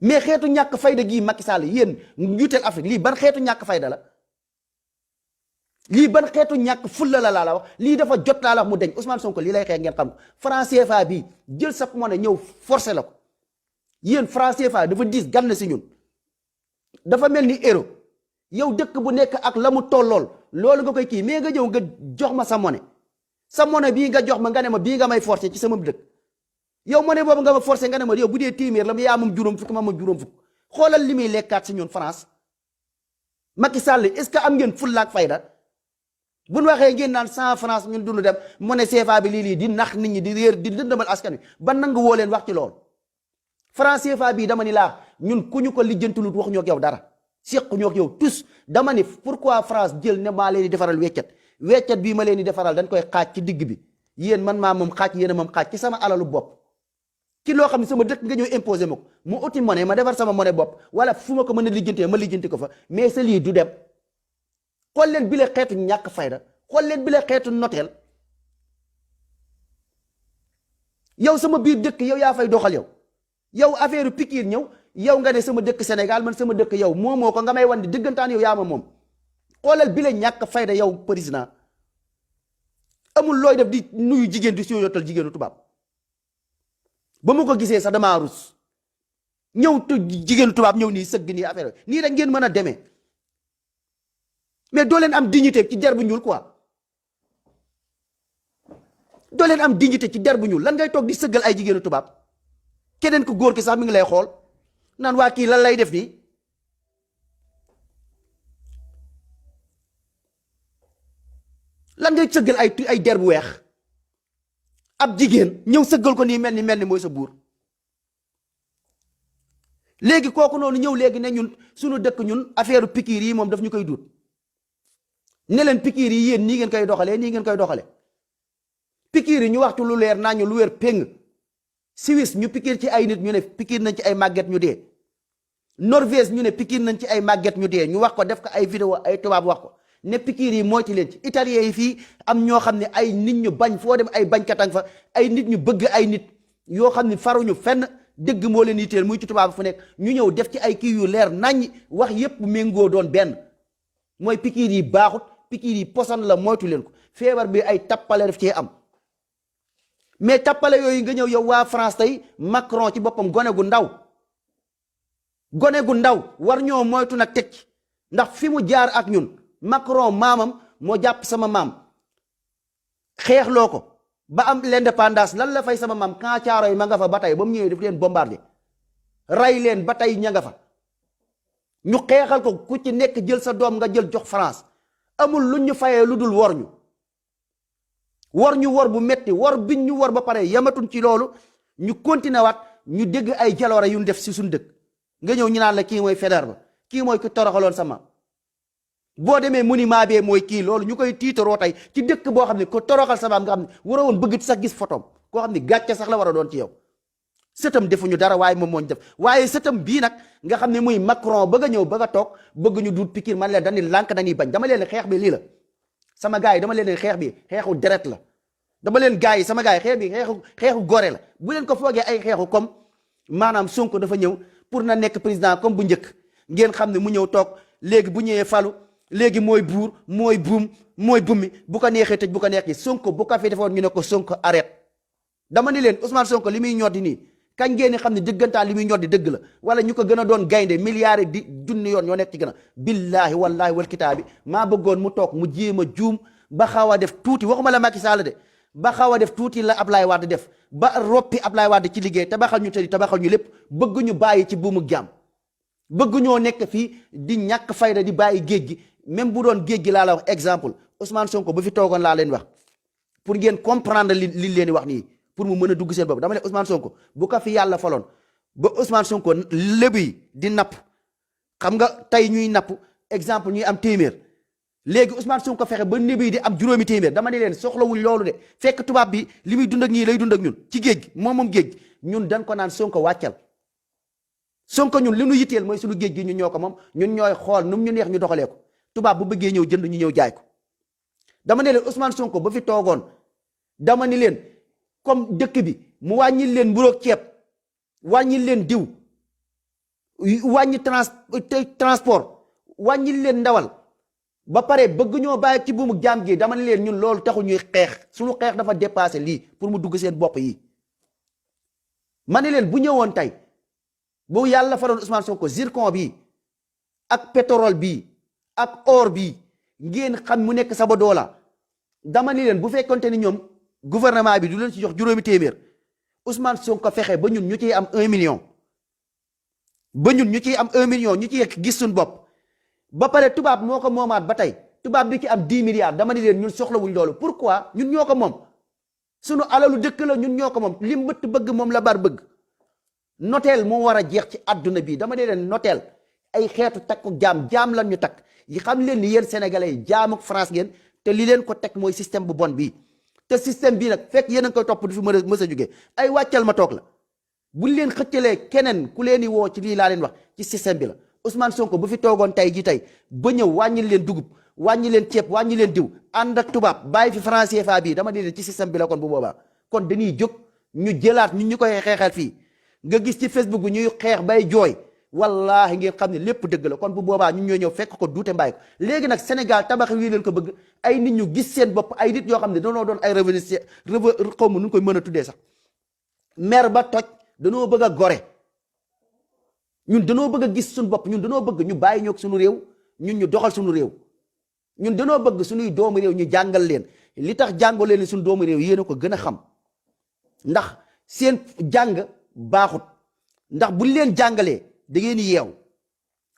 Speaker 1: mais xeetu ñàkk fayda gii Macky Sall yéen njiital Afrique lii ban xeetu ñàkk fayda la lii ban xeetu ñàkk fulla la laa la wax lii dafa jot laa la wax mu deñ Ousmane Sonko lii lay xeex ngeen xam ko franc CFA bi jël sa monnaie ñëw forcé la ko yéen franc CFA dafa diis gan na si ñun dafa mel ni euro yow dëkk bu nekk ak la mu tollool loolu nga koy kii mais nga ñëw nga jox ma sa monnaie bii nga jox ma nga ne ma bii nga may forcer ci sama dëkk yow monnaie boobu nga ma forcer nga ne ma yow bu dee téeméer la ma yaa moom juróom fukk ma moom juróom fukk xoolal li muy lekkaat si ñun France Macky Sall est-ce que am ngeen fulla ak fayda bu ñu waxee ngeen naan 100 France ñun dund dem monnaie CFA bi lii di nax nit ñi di réer di dëndamal askan wi ba nangu woo leen wax ci loolu France CFA bii dama ni laa ñun ku ñu ko lijjantulut waxuñoo ak yow dara sequñoo ak yow tous dama ni pourquoi France jël ne maa leen di defaral weccet bii ma leen di defaral dañ koy xaaj ci digg bi yéen man maa moom xaaj yéen a moom xaaj ci sama alalu bopp ci loo xam ne sama dëkk nga ñëw imposé ma ko mu uti monnaie ma defar sama monnaie bopp wala fu ma ko mën a lijjantee ma lijjanti ko fa mais sa lii du dem xool leen bi la xeetu ñàkk fayda xool leen bi la xeetu noteel yow sama biir dëkk yow yaa fay doxal yow affaire pikiir ñëw yow nga ne sama dëkk Sénégal man sama dëkk yow moomoo ko nga may wan di dëggantaan yow yaa ma moom xoolal bi la ñàkk fayda yow président amul looy def di nuyu jigéen di soo yottal jigéenu tubaab ba mu ko gisee sax damaa rus ñëw te jigéenu tubaab ñëw nii sëgg nii affaire nii rek ngeen mën a demee mais doo leen am dignité ci der bu ñuul quoi doo leen am dignité ci der bu ñuul lan ngay toog di sëggal ay jigéenu tubaab keneen ku góor ki sax mi ngi lay xool naan waa kii lan lay def nii lan ngay sëggal ay der bu weex ab jigéen ñëw sëggal ko nii mel ni mooy sa buur léegi kooku noonu ñëw léegi ne ñun suñu dëkk ñun affaire pikiir yi moom daf ñu koy duut ne leen pikiir yi yéen nii ngeen koy doxalee pikiir yi ñu waxtu lu leer naa ñu lu wér péng Suisse ñu pikiir ci ay nit ñu ne pikiir nañ ci ay màgget ñu dee Norvège ñu ne pikiir nañ ci ay màgget ñu dee ñu wax ko def ko ay vidéo ay tubaab wax ko ne pikiir yi moytu leen ci italien yi fii am ñoo xam ne ay nit ñu bañ foo dem ay bañkatang fa ay nit ñu bëgg ay nit yoo xam ne faruñu fenn dëgg moo leen yitteel muy ci tubaab fu nekk ñu ñëw def ci ay kii yu leer naññ wax yépp méngoo doon benn mooy pikiir yi baaxut pikiir yi poson la moytu leen ko feebar bi ay tappale def cee am mais tappale yooyu nga ñëw yow waa France tey Macron ci boppam gone gu ndaw war ñoo moytu nag teg ci ndax fi mu jaar ak ñun Macron maamam moo jàpp sama maam xeexloo ko ba am l'indépendance lan la fay sama maam quand caaro yi ma nga fa ba tey ba mu ñëwee daf leen bombardé rey leen ba tey ña nga fa ñu xeexal ko ku ci nekk jël sa doom nga jël jox France amul lu ñu fayee lu dul wor ñu wor bu metti wor biñ ñu wor ba pare yamatuñ ci loolu ñu continué waat ñu dégg ay jaloore yu ñu def si suñ dëkk nga ñëw ñu naan la kii mooy Faidherbe kii mooy ku toroxaloon sama boo demee monument bee mooy kii loolu ñu koy tiitaroo tey ci dëkk boo xam ne ko toroxal sa maam nga xam ne waroo woon bëgg sax gis photom koo xam ne gàcce sax la war a doon ci yow sëtam defuñu dara waaye moom moo ñu def waaye sëtam bii nag nga xam ne muy Macron bëgg a ñëw bëgg a toog bëgg ñu duut pikiir man leen dañuy lànk dañuy bañ dama leen xeex bi lii la sama gars yi dama leen xeex bi xeexu deret la dama leen gars yi sama gars yi xeex bi xeexu gore la bu leen ko foogee ay xeexu comme maanaam Sonko dafa ñëw pour na nekk président comme bu njëkk ngeen xam ne mu ñëw toog léegi bu ñëwee falu léegi mooy buur mooy buum mooy bummi bu ko neexee tëj bu ko neexee Sonko bu ko fi defoon ñu ne ko Sonko arrête dama ni leen Ousmane Sonko li muy ñoddi nii kañ ngeen xam ne dëggantaan li muy ñoddi dëgg la wala ñu ko gën a doon gaynde milliards di junni yoon ñoo nekk ci gën a billaahi wallaahi wal kitaabi maa bëggoon mu toog mu jéem a juum ba xaw a def tuuti waxuma la Macky Sall de ba xaw a def tuuti la Ablaye Wade def ba roppi Ablaye Wade ci liggéey tabaxal ñu tëddi tabaxal ñu lépp bëgg ñu bàyyi ci buumu jàmm bëgg ñoo nekk fii di ñàkk fayda di bàyyi géej gi même bu doon géej gi laa la wax exemple Ousmane Sonko bu fi toogoon laa leen wax pour ngeen comprendre li leen di wax nii pour mu mën a dugg seen bopp dama ne Ousmane Sonko bu ko fi yàlla faloon ba Ousmane Sonko lébu yi di napp xam nga tey ñuy napp exemple ñuy am téeméer léegi Ousmane Sonko fexe ba lébu yi di am juróomi téeméer dama ne leen soxlawuñ loolu de fekk tubaab bi li muy dund ak ñii lay dund ak ñun ci géej gi moom géej gi ñun dañ ko naan Sonko wàccal Sonko ñun li ñu yitteel mooy suñu géej gi ñun ñoo ko moom ñun ñooy xool nu mu ñu neex ñu doxalee ko tubaab bu bëggee ñëw jënd ñu ñëw jaay ko dama ne leen Ousmane Sonko ba fi toogoon dama ni leen comme dëkk bi mu wàññil leen mburoog ceeb wàññil leen diw wàññi transport wàññil leen ndawal ba pare bëgg ñoo bàyyi ci buumu jaam gi dama ne leen ñun loolu taxu ñuy xeex suñu xeex dafa dépassé lii pour mu dugg seen bopp yi ma ne leen bu ñëwoon tey bu yàlla faroon Ousmane Sonko zircon bii ak pétrole bii ak or bi ngeen xam mu nekk Sabodala dama ni leen bu fekkonte ni ñoom gouvernement bi du leen ci jox juróomi téeméer Ousmane Sonko fexe ba ñun ñu ciy am 1 million ba ñun ñu ciy am 1 million ñu ciy gis suñu bopp ba pare tubaab moo ko moomaat ba tey tubaab bi ci am 10 milliards dama ni leen ñun soxlawuñ loolu pourquoi ñun ñoo ko moom sunu alalu dëkk la ñun ñoo ko moom li mbëtt bëgg moom la bar bëgg noteel moo war a jeex ci àdduna bi dama ni leen noteel ay xeetu takku jaam lan ñu takk yi xam leen ni yéen sénégalais yi jaam ak France ngeen te li leen ko teg mooy système bu bon bii te système bii nag fekk yéen a ngi koy topp du fi mës a jógee ay wàccal ma toog la buñ leen xëccalee keneen ku leen di woo ci lii laa leen wax ci système bi la Ousmane Sonko bu fi toogoon tey ji tey ba ñëw wàññil leen dugub wàññi leen ceeb wàññi leen diw ànd ak tubaab bàyyi fi franc CFA bii dama di leen ci système bi la kon bu boobaa kon dañuy jóg ñu jëlaat ñun ñu koy xeexal fii nga gis ci Facebook bi ñuy xeex bay jooy wallahi ngeen xam ne lépp dëgg la kon bu boobaa ñun ñoo ñëw fekk ko duute mbaay ko léegi nag Sénégal tabax wi leen ko bëgg ay nit ñu gis seen bopp ay nit yoo xam ne danoo doon ay revenu xaw ma nu koy mën a tuddee sax mer ba toj danoo bëgg a gore ñun danoo bëgg a gis suñu bopp ñun danoo bëgg ñu bàyyi ñoog suñu réew ñun ñu doxal suñu réew ñun danoo bëgg suñuy doomu réew ñu jàngal leen li tax jàngal leen suñu doomu réew yéen a ko gën a xam ndax seen jàng baaxut ndax buñ leen jàngalee da ngeen di yeew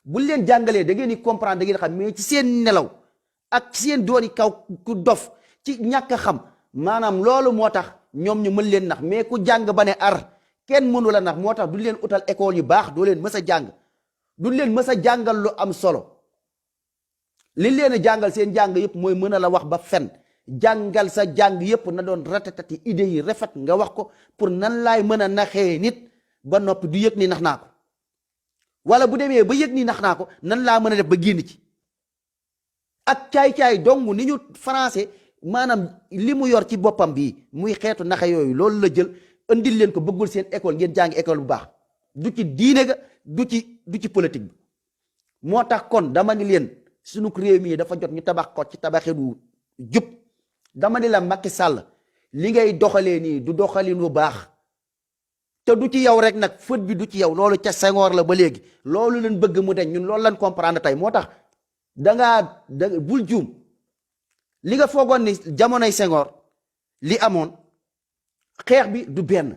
Speaker 1: buñ leen jàngalee da ngeen di comprendre da ngeen xam mais ci seen nelaw ak seen dooni kaw ku dof ci ñàkk a xam maanaam loolu moo tax ñoom ñu mën leen nax mais ku jàng ba ne ar kenn mënu la nax moo tax duñ leen utal école yu baax doo leen mës a jàng duñ leen mës a jàngal lu am solo li leen a jàngal seen jàng yëpp mooy mën a la wax ba fen jàngal sa jàng yëpp na doon ratatati idée yi rafet nga wax ko pour nan laay mën a naxee nit ba noppi du yëg ni nax naa ko wala bu demee ba yëg ni nax naa ko nan laa mën a def ba génn ci ak caay-caay dong ni ñu français maanaam li mu yor ci boppam bii muy xeetu naxe yooyu loolu la jël andil leen ko bëggul seen école ngeen jàngi école bu baax du ci diine ga du ci politique bi moo tax kon dama ni leen sunu réew mi dafa jot ñu tabax ko ci tabaxi du jub dama ni la Macky Sall li ngay doxalee nii du doxalin bu baax te du ci yow rek nag fët bi du ci yow loolu ca Senghor la ba léegi loolu leen bëgg mu deñ ñun loolu lañ comprendre tey moo tax da bul juum li nga foogoon ni jamonoy Senghor li amoon xeex bi du benn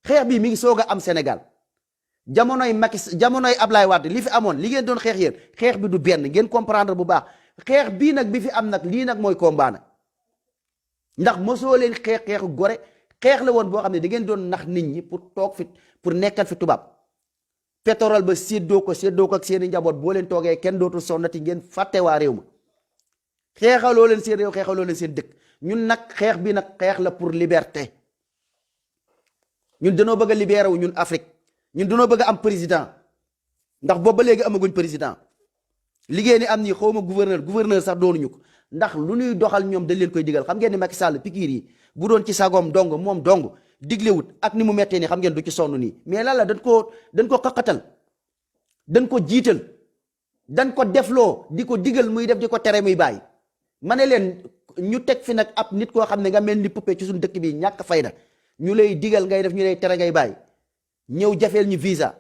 Speaker 1: xeex bi mi ngi soog a am Sénégal jamonoy Ablaye Wade li fi amoon li ngeen doon xeex yéen xeex bi du benn ngeen comprendre bu baax xeex bii nag bi fi am nag lii nag mooy combat nag ndax mosoo leen xeexu gore xeex la woon boo xam ne da ngeen doon nax nit ñi pour toog fi pour nekkal fi tubaab pétrole ba séddoo ko ak seeni njaboot boo leen toogee kenn dootul sonnati ngeen fàtte waa réew ma xeexaloo leen seen réew xeexaloo leen seen dëkk ñun nag xeex bi nag xeex la pour liberté ñun danoo bëgg a libéré wu ñun Afrique ñun danoo bëgg a am président ndax boobu ba léegi amaguñ président liggéey ni am nii xaw ma gouverneur sax doonuñu ko ndax lu ñuy doxal ñoom dañ leen koy digal xam ngeen ni Macky Sall pikiir yi bu doon ci sagoom dong moom dong diglewut ak ni mu mettee nii xam ngeen du ci sonn nii mais lan la dañ ko xaqatal dañ ko jiital dañ ko defloo di ko digal muy def di ko tere muy bàyyi ma ne leen ñu teg fi nag ab nit koo xam ne nga mel ni poupée ci suñu dëkk bi ñàkk fayda ñu lay digal ngay def ñu lay tere ngay bàyyi ñëw jafeel ñu visa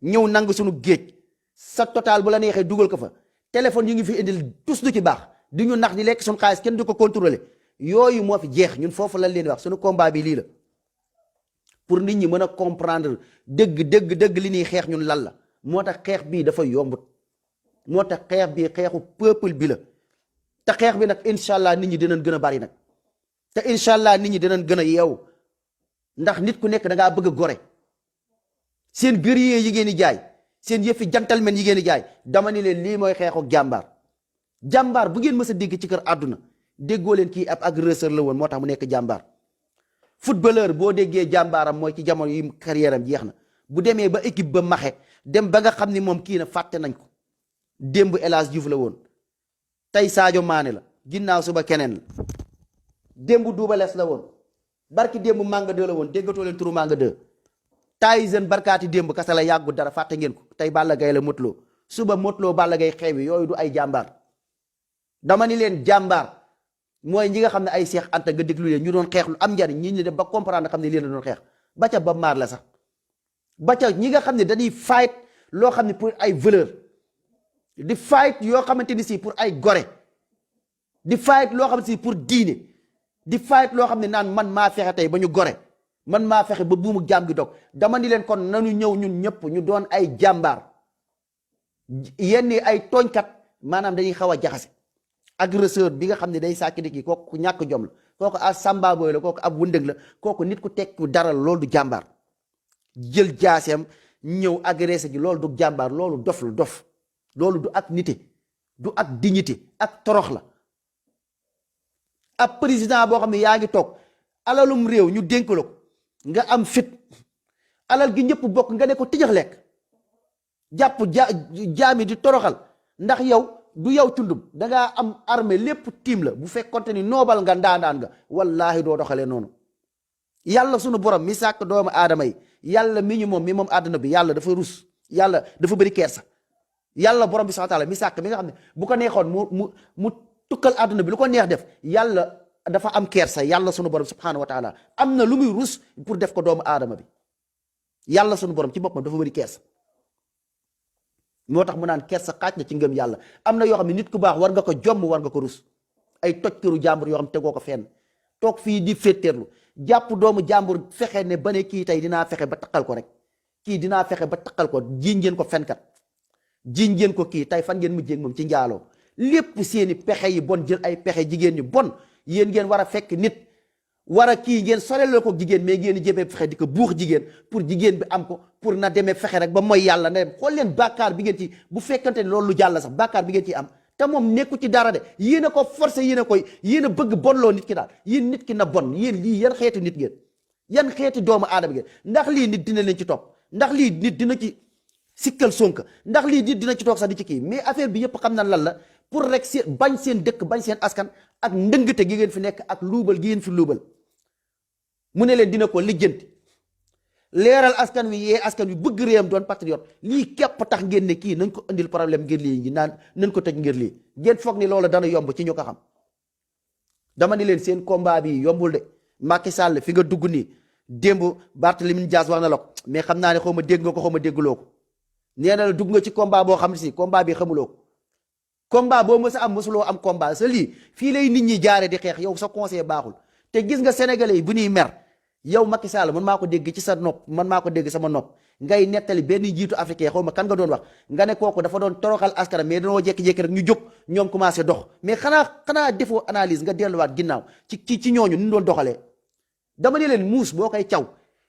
Speaker 1: ñëw nangu suñu géej sa total bu la neexee dugal ko fa téléphone yu ngi fi indil tous du ci baax di ñu nax di lekk suñu xaalis kenn du ko contrôler yooyu moo fi jeex ñun foofu lañ leen wax suñu combat bi lii la pour nit ñi mën a comprendre dëgg li ñuy xeex ñun lan la moo tax xeex bii dafa yombut moo tax xeex bii xeexu peuple bi la te xeex bi nag incha allah nit ñi dinañ gën a bari nag te incha allah nit ñi dinañ gën a yeewu ndax nit ku nekk da ngaa bëgg a gore seen guerrier yi ngeen di jaay seen yëfi gentleman yi ngeen di jaay dama ni leen lii mooy xeexu jàmbaar bu ngeen mës a dégg ci kër àdduna déggoo leen kii ab agresseur la woon moo tax mu nekk jàmbaar footballeur boo déggee jàmbaaram mooy ci jamono yi carrière am jeex na bu demee ba équipe ba maxe dem ba nga xam ni moom kii na fàtte nañ ko démb El Hadji Diouf la woon tey Sadio Mané la ginnaaw suba keneen la démb Double Less la woon barki démb Manga 2 la woon déggatoo leen turu Manga 2 Tyson barkaati démb kasa la yàggu dara fàtte ngeen ko tey Balla Gaye la Modou Lô suba Modou Lô Balla Gaye xeewi yooyu du ay jàmbaar dama ni leen jàmbaar mooy ñi nga xam ne ay Seex Anta nga déglu leen ñu doon xeex lu am njariñ ñi ñu dem ba comprendre xam ne leen la doon xeex ba ca ba maar la sax ba ca ñi nga xam ne dañuy fight loo xam ne pour ay valeur di fight yoo xamante ni si pour ay gore, di fight loo xam ne si pour diine, di fight loo xam ne naan man maa fexe tey ba ñu gore, man maa fexe ba buumu jaam gi dog. dama ni leen kon nanu ñëw ñun ñëpp ñu doon ay jàmbaar. yenn ay tooñkat maanaam dañuy xaw a jaxase. agresseur bi nga xam ne day sàcc di kii kooku ñàkk jom la, kooku ab samba boy la, kooku ab wëndëg la, kooku nit ku tekku dara loolu du jàmbaar. jël jaaseem ñëw agressé ji loolu du jàmbaar, loolu dof la dof. loolu du ak nite, du ak dignité, ak torox la. ab président boo xam ne yaa ngi toog alalum réew ñu dénk la ko nga am fit, alal gi ñëpp bokk nga ne ko tëjax lekk, jàpp jaami di toroxal ndax yow du yow tundum dangaa am armée lépp tiim la. bu fekkonte ni noobal nga ndaandaan nga wallaahi doo doxalee noonu. yàlla sunu borom mi sàkk doomu aadama yi, yàlla mi ñu moom mi moom àdduna bi, yàlla dafa rus, yàlla dafa bëri kersa. yàlla borom bi subhaanahu wa taala mi sàkk mi nga xam ne bu ko neexoon mu tukkal àdduna bi lu ko neex def, yàlla dafa am kersa. yàlla sunu borom subhaanahu wa taala am na lu muy rus pour def ko doomu aadama bi. yàlla sunu borom ci boppam dafa bëri kersa. moo tax mu naan kersa xaaj na ci ngëm yàlla. am na yoo xam ne nit ku baax war nga ko jomm, war nga ko rus. ay toj këru jàmbur yoo xam ne tegoo ko fenn, toog fii di féeteerlu, jàpp doomu jàmbur, fexe ne ba ne kii tey dinaa fexe ba taqal ko rek, kii dinaa fexe ba taqal ko. jiiñ ngeen ko fenkat, jiiñ ngeen ko kii, tey fan ngeen mujjee ak moom ci njaaloo. lépp seeni pexe yi bon, jël ay pexe jigéen ñu bon. yéen ngeen war a fekk nit war a kii ngeen sorel ko jigéen, mais ngeen jëmee fexe di ko buux jigéen pour jigéen bi am ko, pour na demee fexe rek ba mooy yàlla na dem. xool leen bàkkaar bi ngeen ci, bu fekkante ne loolu lu jàll sax bàkkaar bi ngeen ciy am, te moom nekku ci dara de. yéen a ko forcé, yéen a bëgg bonloo nit ki daal. yéen nit ki na bon, yéen lii yan xeeti nit ngeen, yan xeeti doomu aadama ngeen. ndax lii nit dina leen ci topp, ndax lii nit dina ci sikkal Sonko, ndax lii nit dina ci toog sax di ci kii. mais affaire bi yëpp xam na lan la, pour rek bañ seen dëkk, bañ seen askan, ak ndëngte gi ngeen fi nekk, ak luubal gi ngeen fi luubal. mu ne leen dina ko lijjanti, leeral askan wi, yee askan wi, bëgg réewam, doon patriote. lii képp tax ngeen ne kii nañ ko indil problème ngir lii ngi naan nañ ko tëj ngir lii. ngeen foog ni loolu dana yomb ci ñu ko xam. dama ni leen seen combat bi yombul de. Macky Sall fi nga dugg nii démb Barthélémy Dias wax na la ko, mais xam naa ne xaw ma dégg nga ko xaw ma dégguloo ko. nee na la dugg nga ci combat boo xam ne si combat bi xamuloo ko. combat boo mës a am mësuloo am combat sa lii fii lay nit ñi jaare di xeex, yow sa conseil baaxul. te gis nga sénégalais yi bu ñuy mer, yow Macky Sall man maa ko dégg ci sa nopp, man maa ko dégg sama nopp, ngay nettali benn njiitu africain xaw ma kan nga doon wax, nga ne kooku dafa doon toroxal askan, mais danoo jékki-jékki rek ñu jóg ñoom commencé dox. mais xanaa defoo analyse nga delluwaat ginnaaw ci ñooñu ni ñu doon doxalee. dama ne leen muus boo koy caw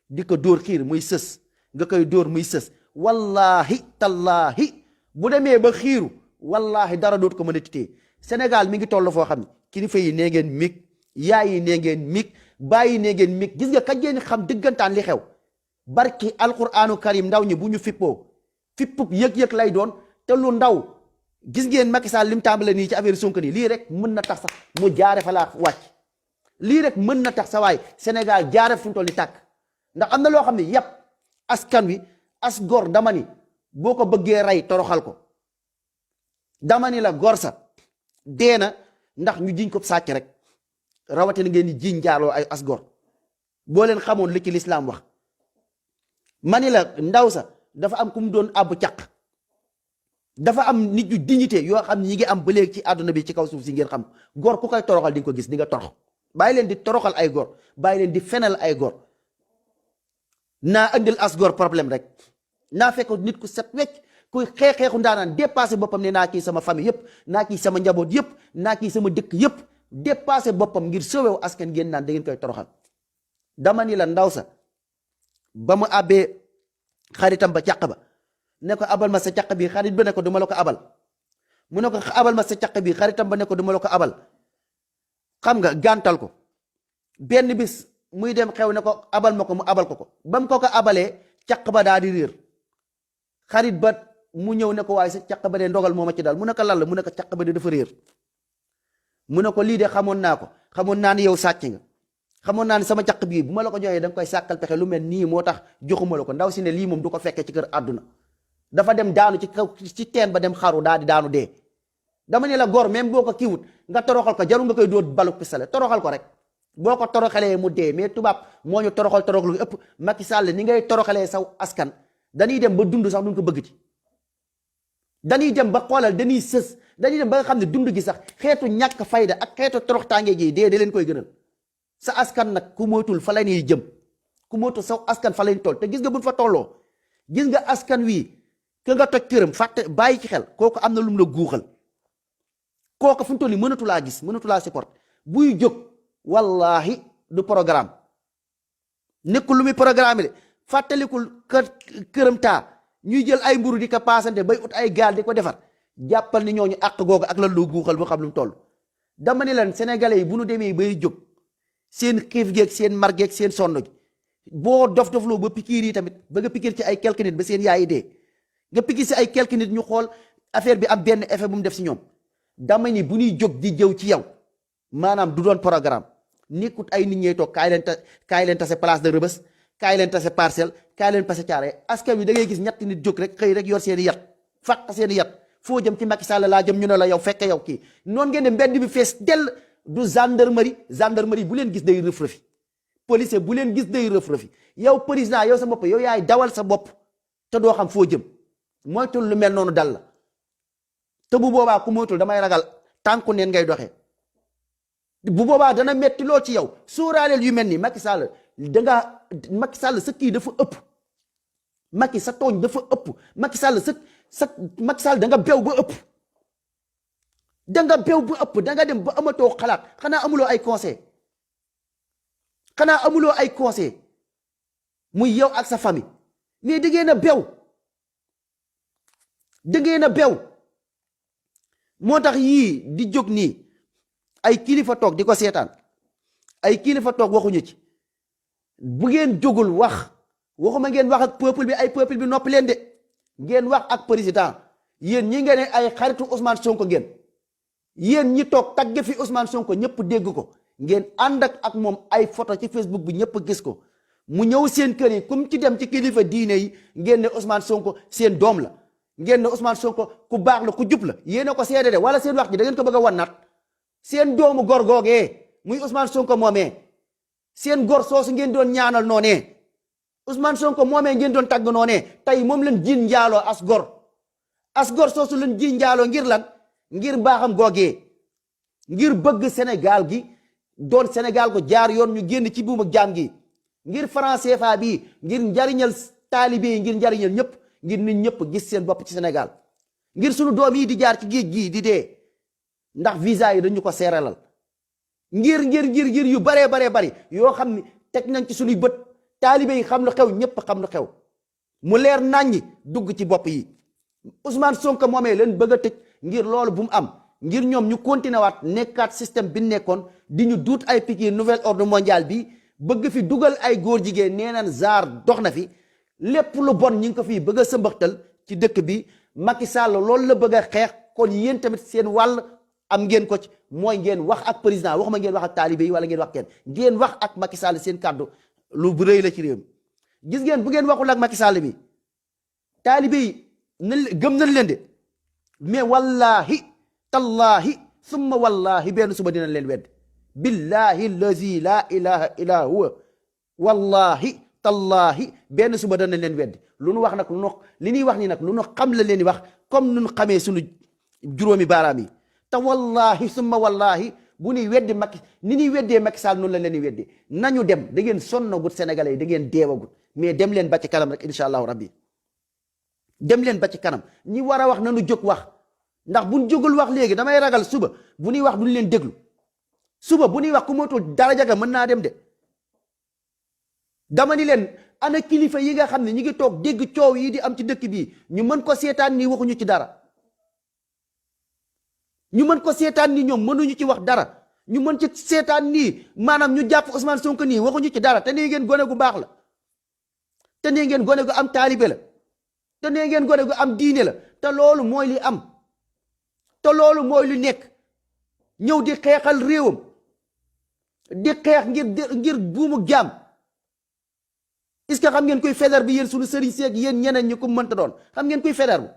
Speaker 1: di ko dóor xiir muy sës, nga koy dóor muy sës, wallahi tallahi bu demee ba xiiru wallahi dara dootu ko mën a titee. Sénégal mi ngi toll foo xam ne kilifa yi nee ngeen mig, yaay yi nee ngeen mig, bàyyi nee ngeen mig. gis nga kañ ngeen xam dëggantaan li xew, barki alquranu karim, ndaw ñi bu ñu fippoo fippub yëg-yëg lay doon. te lu ndaw gis ngeen Macky Sall lim tàmbale nii ci affaire Sonko nii, lii rek mën na tax sax mu jaare fa laa wàcc. lii rek mën na tax sa waay Sénégal jaare fu mu toll ni tàkk. ndax am na loo xam ne yàpp askan wi, as gor dama ni boo ko bëggee rey toroxal ko. dama ni la gor sa dee na ndax ñu jiñ ko sàcc rek, rawatina ngeen di jiñ njaaloo ay as gor. boo leen xamoon li ci lislaam wax, ma ni la ndaw sa dafa am ku mu doon àbb caq. dafa am nit yu dignité yoo xam ne ñi ngi am ba léegi ci àdduna bi ci kaw suuf si, ngeen xam gor ku koy toroxal di nga ko gis, di nga torox. bàyyi leen di toroxal ay gor, bàyyi leen di fenal ay gor. naa andil as gor problème rek, naa fekk nit ku set wecc, kuy xeexeexu ndaanaan dépassé boppam ne naa kii sama famille yëpp, naa kii sama njaboot yëpp, naa kii sama dëkk yëpp, dépassé boppam ngir sauver askan ngeen naan da ngeen koy toroxal. dama ni la ndaw sa ba mu àbbee xaritam ba càq ba, ne ko abal ma sa càq bi, xarit ba ne ko duma la ko abal. mu ne ko abal ma sa càq bi, xaritam ba ne ko duma la ko abal. xam nga gàntal ko benn bis muy dem xew ne ko abal ma ko, mu abal ko ba mu ko abalee càq ba daa di réer. xarit ba mu ñëw ne ko waaye sa càq ba de ndogal moo ma ci dal. mu ne ko lan la, mu ne ko càq ba de dafa réer. mu ne ko lii de xamoon naa ko, xamoon naa ne yow sàcc nga, xamoon naa ne sama càq bii bu ma la ko joxee da nga koy sàkkal pexe lu mel nii, moo tax joxuma la ko. ndaw si ne lii moom du ko fekkee ci kër àdduna. dafa dem daanu ci kaw ci teen ba dem xaru daal di daanu dee. dama ne la gor même boo ko kiiwut nga toroxal ko, jarul nga koy dóor balu pistolet, toroxal ko rek. boo ko toroxalee mu dee. mais tubaab moo ñu toroxal lu ëpp. Macky Sall ni ngay toroxalee saw askan dañuy dem ba dund sax duñ ko bëgg ci. dañuy dem ba xoolal dañuy sës dañuy dem ba nga xam ne dund gi sax xeetu ñàkk fayda ak xeetu toroxtaange gi dee da leen koy gënal sa askan nag ku moytul fa la ñuy jëm ku moytul sa askan fa lañ toll te gis nga buñ fa tolloo gis nga askan wi ke nga toj këram fàtte bàyyi ci xel kooku am na lu mu la guuxal kooku fu mu toll nii mënatu laa gis mënatu laa support buy jóg wallahi du programme nekkul lu muy programme de fàttalikul këram taa ñuy jël ay mburu di ko paasante bay ut ay gaal di ko defar jàppal ni ñooñu àq googu ak lan lu guuxal boo xam lu mu toll dama ne leen sénégalais yi bu nu demee bay jóg seen xiif geeg seen mar geeg seen sonn gi boo dof-dofloo ba pikiir yi tamit ba nga pikiir ci ay quelques nit ba seen yaay yi dee nga pikiir si ay quelques nit ñu xool affaire bi am benn effet bu mu def si ñoom dama ni bu ñuy jóg di jëw ci yow maanaam du doon programme nekkut ay nit ñee toog kaay leen tase place de Rebeuss kaay leen tase Parcelles kaay leen tase Thiaroye askan wi da ngay gis ñetti nit jóg rek xëy rek yor seen i yat fàq seen i yat foo jëm ci Macky Sall laa jëm ñu ne la yow fekke yow kii noonu ngeen ne mbedd bi fees dell du gendarmerie bu leen gis day rëf-rëfi policier bu leen gis day rëf-rëfi yow président yow sa bopp yow yaay dawal sa bopp te doo xam foo jëm moytul lu mel noonu dal la te bu boobaa ku moytul damay ragal tànku neen ngay doxee bu boobaa dana metti loo ci yow sóoraaleel yu mel ni Macky Sall Macky Sall sa kii dafa ëpp Macky sa tooñ dafa ëpp Macky Sall Macky Sall da nga bew ba ëpp da nga bew ba ëpp da nga dem ba amatoo xalaat xanaa amuloo ay conseil muy yow ak sa famille mais da ngeen a bew moo tax yii di jóg nii ay kilifa toog di ko seetaan ay kilifa toog waxuñu ci bu ngeen jógul waxuma ngeen wax ak peuple bi ay peuple bi noppi leen de ngeen wax ak président yéen ñi ngeen ne ay xaritu Ousmane Sonko ngeen yéen ñi toog tagge fi Ousmane Sonko ñëpp dégg ko ngeen ànd ak moom ay photo ci Facebook bi ñëpp gis ko mu ñëw seen kër yi comme ci dem ci kilifa diine yi ngeen ne Ousmane Sonko seen doom la ngeen ne Ousmane Sonko ku baax la ku jub la yéen a ko seede de wala seen wax ji da ngeen ko bëgg a wannat seen doomu gor googee muy Ousmane Sonko moomee seen gor soosu ngeen doon ñaanal noonee Ousmane Sonko moomee ngeen doon tagg noonee tey moom leen jiin njaaloo as gor soosu leen jiin njaaloo ngir lan ngir baaxam googee ngir bëgg Sénégal gi doon Sénégal ko jaar yoon ñu génn ci buum ak jaam gi ngir franc CFA bi ngir njariñal taalibe yi ngir njariñal ñëpp ngir nit ñëpp gis seen bopp ci Sénégal ngir sunu doom yi di jaar ci géej gii di dee ndax visa yi dañu ko seeralal ngir yu baree bari yoo xam ni teg nañ ci sunuy bët taalibe yi xam lu xew ñëpp xam lu xew mu leer naññi dugg ci bopp yi Ousmane Sonko moomee leen bëgg a tëj ngir loolu bu mu am ngir ñoom ñu continuer waat nekkaat système bi nekkoon di ñu duut ay piqûre nouvel ordre mondial bi bëgg fi dugal ay góor jigéen nee naan zaar dox na fi lépp lu bon ñu ngi ko fii bëgg a sëmbaxtal ci dëkk bi Macky Sall loolu la bëgg a xeex kon yéen tamit seen wàll am ngeen ko ci mooy ngeen wax ak président waxuma ngeen wax ak taalibe yi wala ngeen wax kenn ngeen wax ak Macky Sall seen kàddu lu bu rëy la ci réew mi gis ngeen bu ngeen waxul ak Macky Sall bi taalibe yi gëm nañ leen de mais wallahi tallahi summa wallahi benn suba dinañ leen wedd billahi allazi la ilaha illa huwa wallahi tallahi benn suba danañ leen wedd lu nu wax nag li ñuy wax nii nag lu nu xam la leen di wax comme nu xamee suñu juróomi baaraam yi te wallahi summa wallahi bu ñuy weddi Macky ni ñuy weddee Macky Sall noonu la leen di weddi nañu dem da ngeen sonnagut sénégalais yi da ngeen deewagut mais dem leen ba ci kanam rek incha allahu rabbi dem leen ba ci kanam ñi war a wax nañu jóg wax ndax buñ jógul wax léegi damay ragal suba bu ñuy wax duñ leen déglu suba bu ñuy wax ku moytul daraja ga mën naa dem de dama ni leen ana kilifa yi nga xam ne ñi ngi toog dégg coow yi di am ci dëkk bii ñu mën ko seetaan nii waxuñu ci dara ñu mën ko seetaan nii ñoom mënuñu ci wax dara ñu mën ci seetaan nii maanaam ñu jàpp Ousmane Sonko nii waxuñu ci dara te nee ngeen gone gu baax la te nee ngeen gone gu am taalibe la te nee ngeen gone gu am diine la te loolu mooy li am te loolu mooy lu nekk ñëw di xeexal réewam di xeex ngir buumu jaam est-ce que xam ngeen koy feder bi yéen suñu sëriñ seeg yéen ñeneen ñi ko mënta doon xam ngeen koy feder bu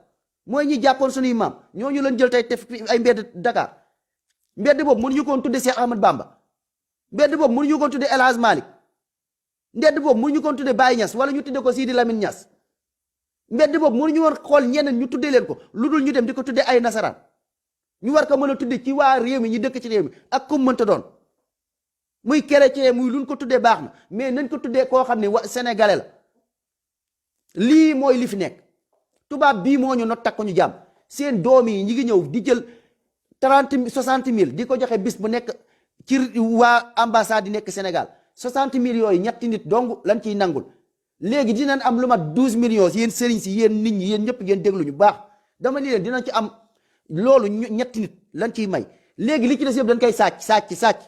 Speaker 1: mooy ñi jàppoon suñuy maam ñooñu leen jël tey tef ay mbedd Dakar mbedd boobu mënuñu koon tudde Cheikh Ahmad Bamba mbedd boobu mënuñu koon tudde El Hadj Malick mbedd boobu mënuñu koon tudde Baye Niass wala ñu tudde ko Sidi Lamine Niass mbedd boobu mënuñu woon xool ñeneen ñu tuddee leen ko lu dul ñu dem di ko tuddee ay nasaraan ñu war ko mën a tuddee ci waa réew mi ñi dëkk ci réew mi ak ku mënta doon muy chrétien muy luñ ko tuddee baax na mais nañ ko tuddee koo xam ne sénégalais la. lii mooy li fi nekk tubaab bii moo ñu not takk ñu jàmm seen doom yi ñi ngi ñëw di jël 60 000 di ko joxe bis bu nekk ci waa ambassade yi nekk Sénégal 60 000 yooyu ñetti nit dong lañ ciy nangul léegi dinañ am lu mat 12 millions yéen sëriñ si yéen nit ñi yéen ñëpp ngeen déglu ñu baax dama ni leen dinañ ci am loolu ñetti nit lañ ciy may léegi li ci des yëpp dañ koy sàcc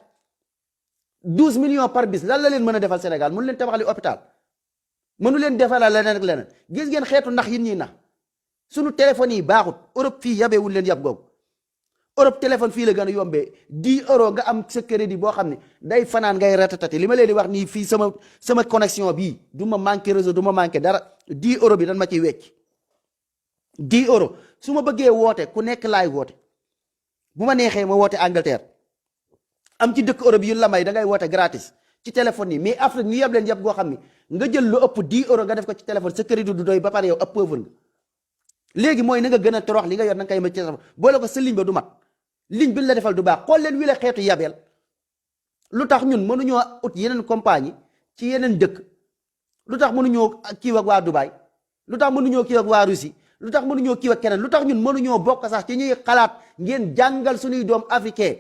Speaker 1: 12 millions par bis lan la leen mën a defal Sénégal mënu leen tabaxali hôpital mënu leen defalal leneen ak leneen gis ngeen xeetu nax yi ñuy nax sunu téléphone yi baaxut Europe fii yabewul leen yab googu Europe téléphone fii la gën a yombee 10 euros nga am sa crédit boo xam ne day fanaan ngay ratatati li ma leen di wax nii fii sama connexion bii du ma manqué réseau du ma manqué dara 10 euros bi dan ma ciy wecc 10 euros su ma bëggee woote ku nekk laay woote bu ma neexee ma woote Angleterre am ci dëkk Europe yu la may da ngay woote gratis ci téléphone yi mais Afrique ñu yeb leen yeb goo xam ni nga jël lu ëpp 10 euros nga def ko ci téléphone sa crédit du doy ba pare yow ab pauvre nga léegi mooy na nga gën a torox li nga yor na nga koy ma ci téléphone boole ko sa ligne ba du mat ligne bi la defal du baax xool leen wi la xeetu yabeel lu tax ñun mënuñoo ut yeneen compagnie ci yeneen dëkk lu tax mënuñoo kii ak waa Dubaï lu tax mënuñoo kii ak waa Russie lu tax mënuñoo kii ak keneen lu tax ñun mënuñoo bokk sax ci ñuy xalaat ngeen jàngal suñuy doom africain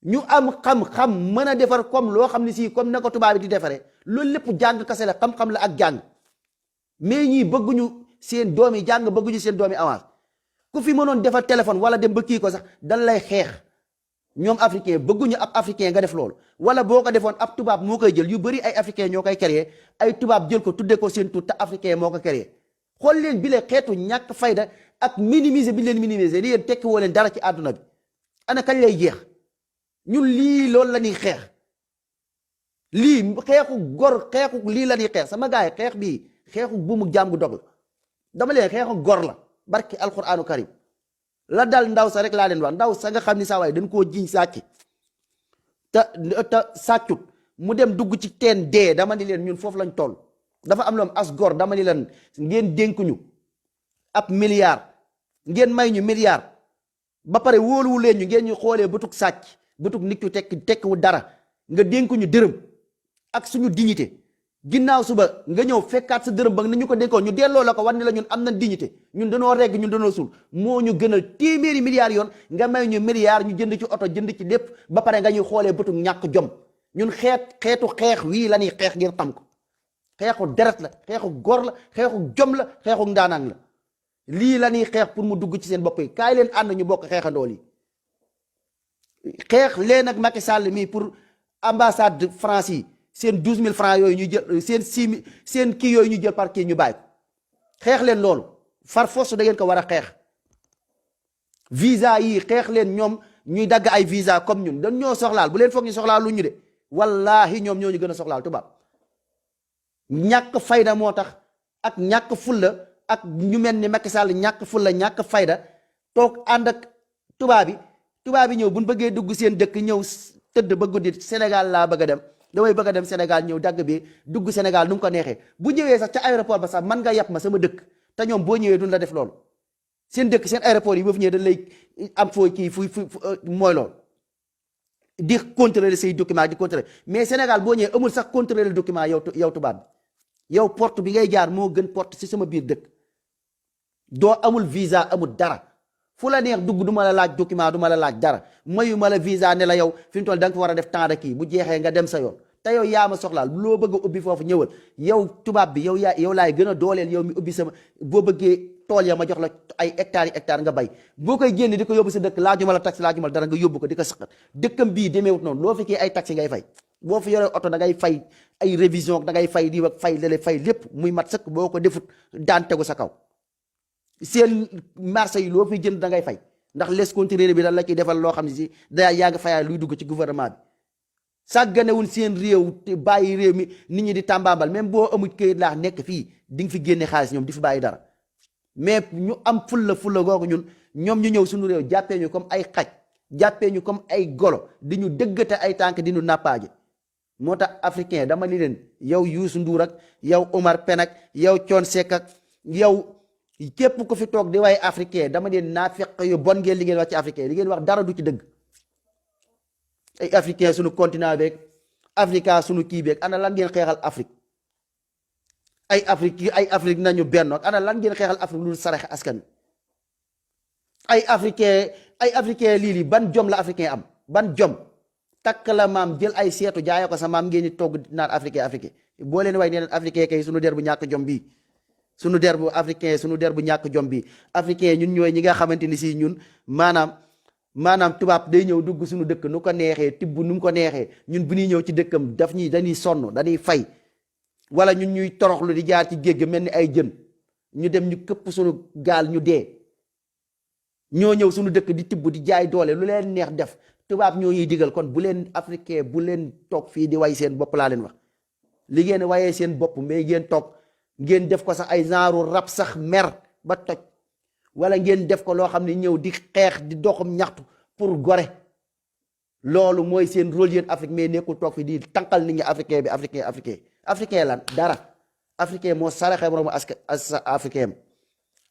Speaker 1: ñu am xam-xam mën a defar comme loo xam ne si comme na ko tubaab bi di defaree loolu lépp jàng kase la xam-xam la ak jàng mais ñii bëgguñu seen doom yi jàng bëgguñu seen doom yi avance ku fi mënoon defar téléphone wala dem ba kii ko sax dan lay xeex ñoom africain bëgguñu ab africain nga def loolu wala boo ko defoon ab tubaab moo koy jël yu bëri ay africain ñoo koy créer ay tubaab jël ko tudde ko seen tur te africain moo ko créer xool leen bi lee xeetu ñàkk fayda ak minimiser bi leen minimiser li leen tekki woo leen dara ci àdduna bi ana kañ lay jeex ñun lii loolu la ñuy xeex lii xeexu gor xeexu lii la ñuy xeex sama gars yi xeex bii xeexu buumu jaam gu dog la dama leen xeexu gor la barki alquranu karim la dal ndaw sa rek laa leen wax ndaw sa nga xam ni saa waay dañ koo jiñ sàcc te sàccut mu dem dugg ci teen dee dama ni leen ñun foofu lañ toll dafa am lu am as gor dama ni leen ngeen dénkuñu ab milliard ngeen may ñu milliard ba pare wóoluwu leen ñu ngeen ñu xoolee bëtug sàcc bëtug nit ku tekkiwu dara nga dénkuñu dërëm ak suñu dignité ginnaaw suba nga ñëw fekkaat sa dërëm ba ni ñu ko dénkoon ñu delloo la ko war ni la ñun am na dignité ñun dañoo regg ñun dañoo suul moo ñu gënal téeméeri milliards yoon nga may ñu milliards ñu jënd ci oto jënd ci lépp ba pare nga ñuy xoolee bëtug ñàkk jom ñun xeetu xeex wii la ñuy xeex ngeen xam ko xeexu deret la xeexu gor la xeexu jom la xeexu ndaanaan la lii la ñuy xeex pour mu dugg ci seen bopp yi kaay leen ànd ñu bokk xeexandool yi xeex leen ak Macky Sall mii pour ambassade France yi seen 12000 francs yooyu ñu jël seen kii yooyu ñu jël par kii ñu bàyyi ko xeex leen loolu far force da ngeen ko war a xeex visa yi xeex leen ñoom ñuy dagg ay visa comme ñun dañ ñoo soxlaal bu leen foog ñu soxlaal lu ñu de wallahi ñoom ñoo ñu gën a soxlaal tubaab ñàkk fayda moo tax ak ñàkk fulla ak ñu mel ni Macky Sall ñàkk fulla ñàkk fayda toog ànd ak tubaab yi ñëw buñ bëggee dugg seen dëkk ñëw tëdd ba guddi Sénégal laa bëgg a dem damay bëgg a dem Sénégal ñëw dagg bi dugg Sénégal nu mu ko neexee bu ñëwee sax ca aéroport ba sax man nga yàpp ma sama dëkk te ñoom boo ñëwee duñ la def loolu seen dëkk seen aéroport yi boo fi ñëwee dañ lay am foo kii fu mooy loolu di contrôler say document di contrôler mais Sénégal boo ñëwee amul sax contrôler document yow tubaab bi yow porte bi ngay jaar moo gën porte si sama biir dëkk doo amul visa amul dara fu la neex dugg du ma la laaj document du ma la laaj dara mayu ma la visa ne la yow fi mu toll da nga fa war a def temps de kii bu jeexee nga dem sa yoon te yow yaa ma soxlaal loo bëgg a ubbi foofu ñëwal yow tubaab bi yow laay gën a dooleel yow mi ubbi sama boo bëggee tool ya ma jox la ay hectares yi hectares nga bay boo koy génne di ko yóbbu sa dëkk laajuma la taxi laajuma la dara nga yóbbu ko di ko saqat dëkkam bii demeewut noonu loo fekkee ay taxi ngay fay boo fi yoree oto da ngay fay ay révision da ngay fay di ak fay lele fay lépp muy mat sëkk boo ko defut daan tegu sa kaw seen marché yi loo fi jënd da ngay fay ndax les contrôleurs bi dañ la ciy defal loo xam ne si da yaa ngi fayaay luy dugg ci gouvernement bi sàgganewul seen réew te bàyyi réew mi nit ñi di tàmbaambal même boo amul këyit laax nekk fii di nga fi génne xaalis ñoom di fi bàyyi dara mais ñu am fulla googu ñoom ñu ñëw suñu réew jàppee ñu comme ay xaj jàppee ñu comme ay golo di ñu dëggate ay tànk di ñu nappaaje moo tax africain dama ni leen yow Youssou Ndour ak yow Omar Pène ak yow Thione Seck ak yow képp ku fi toog di way africain dama ne naafeq yu bon ngeen li ngeen wax ci africain li ngeen wax dara du ci dëgg. ay africain suñu continent beeg Africa suñu kii beeg ana lan ngeen xeexal Afrique ay Afrique nañu benn ana lan ngeen xeexal Afrique lu saraxe askan ay africain lii ban jom la africain am ban jom takk la maam jël ay seetu jaayee ko sa maam ngeen di togg naan africain boo leen way neen africain kay suñu der bu ñàkk jom bii suñu der bu africain suñu der bu ñàkk jom bii africain ñun ñooy ñi nga xamante ni si ñun maanaam tubaab day ñëw dugg suñu dëkk nu ko neexee tibb nu mu ko neexee ñun bu ñuy ñëw ci dëkkam dañuy sonn dañuy fay wala ñun ñuy toroxlu di jaar ci géej gi mel ni ay jën ñu dem ñu këpp suñu gaal ñu dee ñoo ñëw suñu dëkk di tibb di jaay doole lu leen neex def tubaab ñoo ñuy digal kon bu leen africain bu leen toog fii di way seen bopp laa leen wax li ngeen wayee seen bopp mais ngeen toog ngeen def ko sax ay genre rab sax mer ba toj wala ngeen def ko loo xam ne ñëw di xeex di doxum ñaxtu pour gore loolu mooy seen rôle yéen Afrique mais nekkul toog fi di tànqal nit ñi africain lan dara africain moo saraxe moromu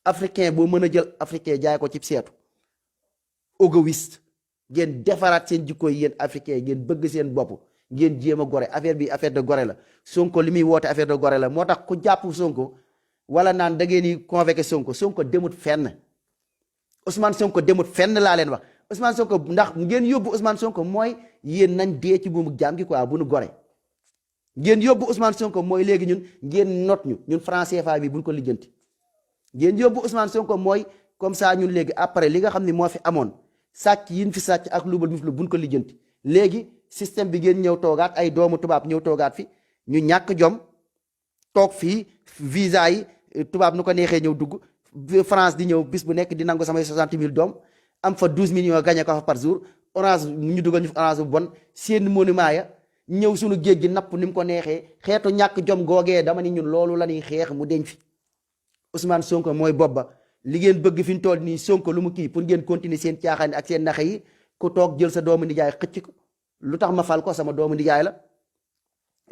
Speaker 1: africain boo mën a jël africain jaay ko ci seetu égoïste ngeen defaraat seen jikko yi yéen africain ngeen bëgg seen bopp ngeen jéem a gore affaire bi affaire de gore la Sonko li muy woote affaire de gore la moo tax ku jàpp Sonko wala naan da ngeen di convoqué Sonko demut fenn Ousmane Sonko demut fenn laa leen wax Ousmane Sonko ndax ngeen yóbbu Ousmane Sonko mooy yéen nañ dee ci buumu jaam gi quoi bu nu gore ngeen yóbbu Ousmane Sonko mooy léegi ñun ngeen not ñun franc CFA bi buñ ko lijjanti ngeen yóbbu Ousmane Sonko mooy comme ça ñun léegi après li nga xam ne moo fi amoon sàcc yin fi sàcc ak lubal mi fi lu buñ ko lijjanti léegi système bi ngeen ñëw toogaat ay doomu tubaab ñëw toogaat fi ñu ñàkk jom toog fii visa yi tubaab nu ko neexee ñëw dugg France di ñëw bis bu nekk di nangu samay 60 000 doom am fa 12 millions gagné ko fa par jour orange ñu dugal ñu fa orange bu bon seen monument ya ñëw suñu géej gi napp ni mu ko neexee xeetu ñàkk jom googee dama ni ñun loolu la ñuy xeex mu deñ fi Ousmane Sonko mooy bopp ba li ngeen bëgg fi ñu toll nii Sonko lu mu kii pour ngeen continuer seen caaxaan ak seen naxe yi ku toog jël sa doomu nijaay xëcc ko lu tax ma fal ko sama doomu nijaay la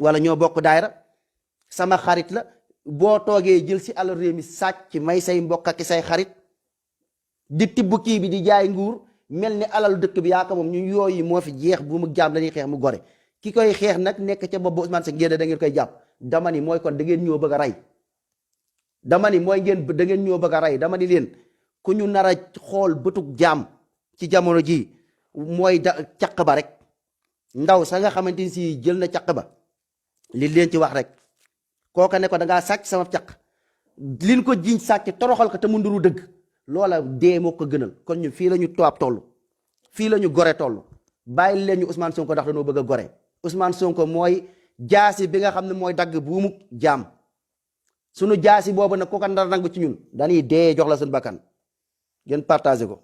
Speaker 1: wala ñoo bokk daayra sama xarit la boo toogee jël si alal réew mi sàcc may say mbokk ak say xarit di tibb kii bi di jaay nguur mel ni alal dëkk bi yaa ko moom ñu yooyu moo fi jeex bu mu jaam dañuy xeex mu gore ki koy xeex nag nekk ca bopp Ousmane Sonko ngeen da ngeen koy jàpp dama ni mooy kon da ngeen ñoo bëgg a rey dama ni mooy ngeen da ngeen ñoo bëgg a rey dama ni leen ku ñu nar a xool bëtug jaam ci jamono ji mooy caq ba rek ndaw sa nga xamante ni si jël na caq ba li leen ci wax rek kooka ne ko da ngaa sàcc sama caq liñ ko jiñ sàcc toroxal ko te mu nduru dëgg loola dee moo ko gënal kon ñu fii la ñu tubaab toll fii la ñu gore toll bàyyi leen ñu Ousmane Sonko ndax dañoo bëgg a gore Ousmane Sonko mooy jaasi bi nga xam ne mooy dagg buumu jaam sunu jaasi boobu nag ku ko ndar nangu ci ñun dañuy dee jox la suñu bakkan ngeen partagé ko.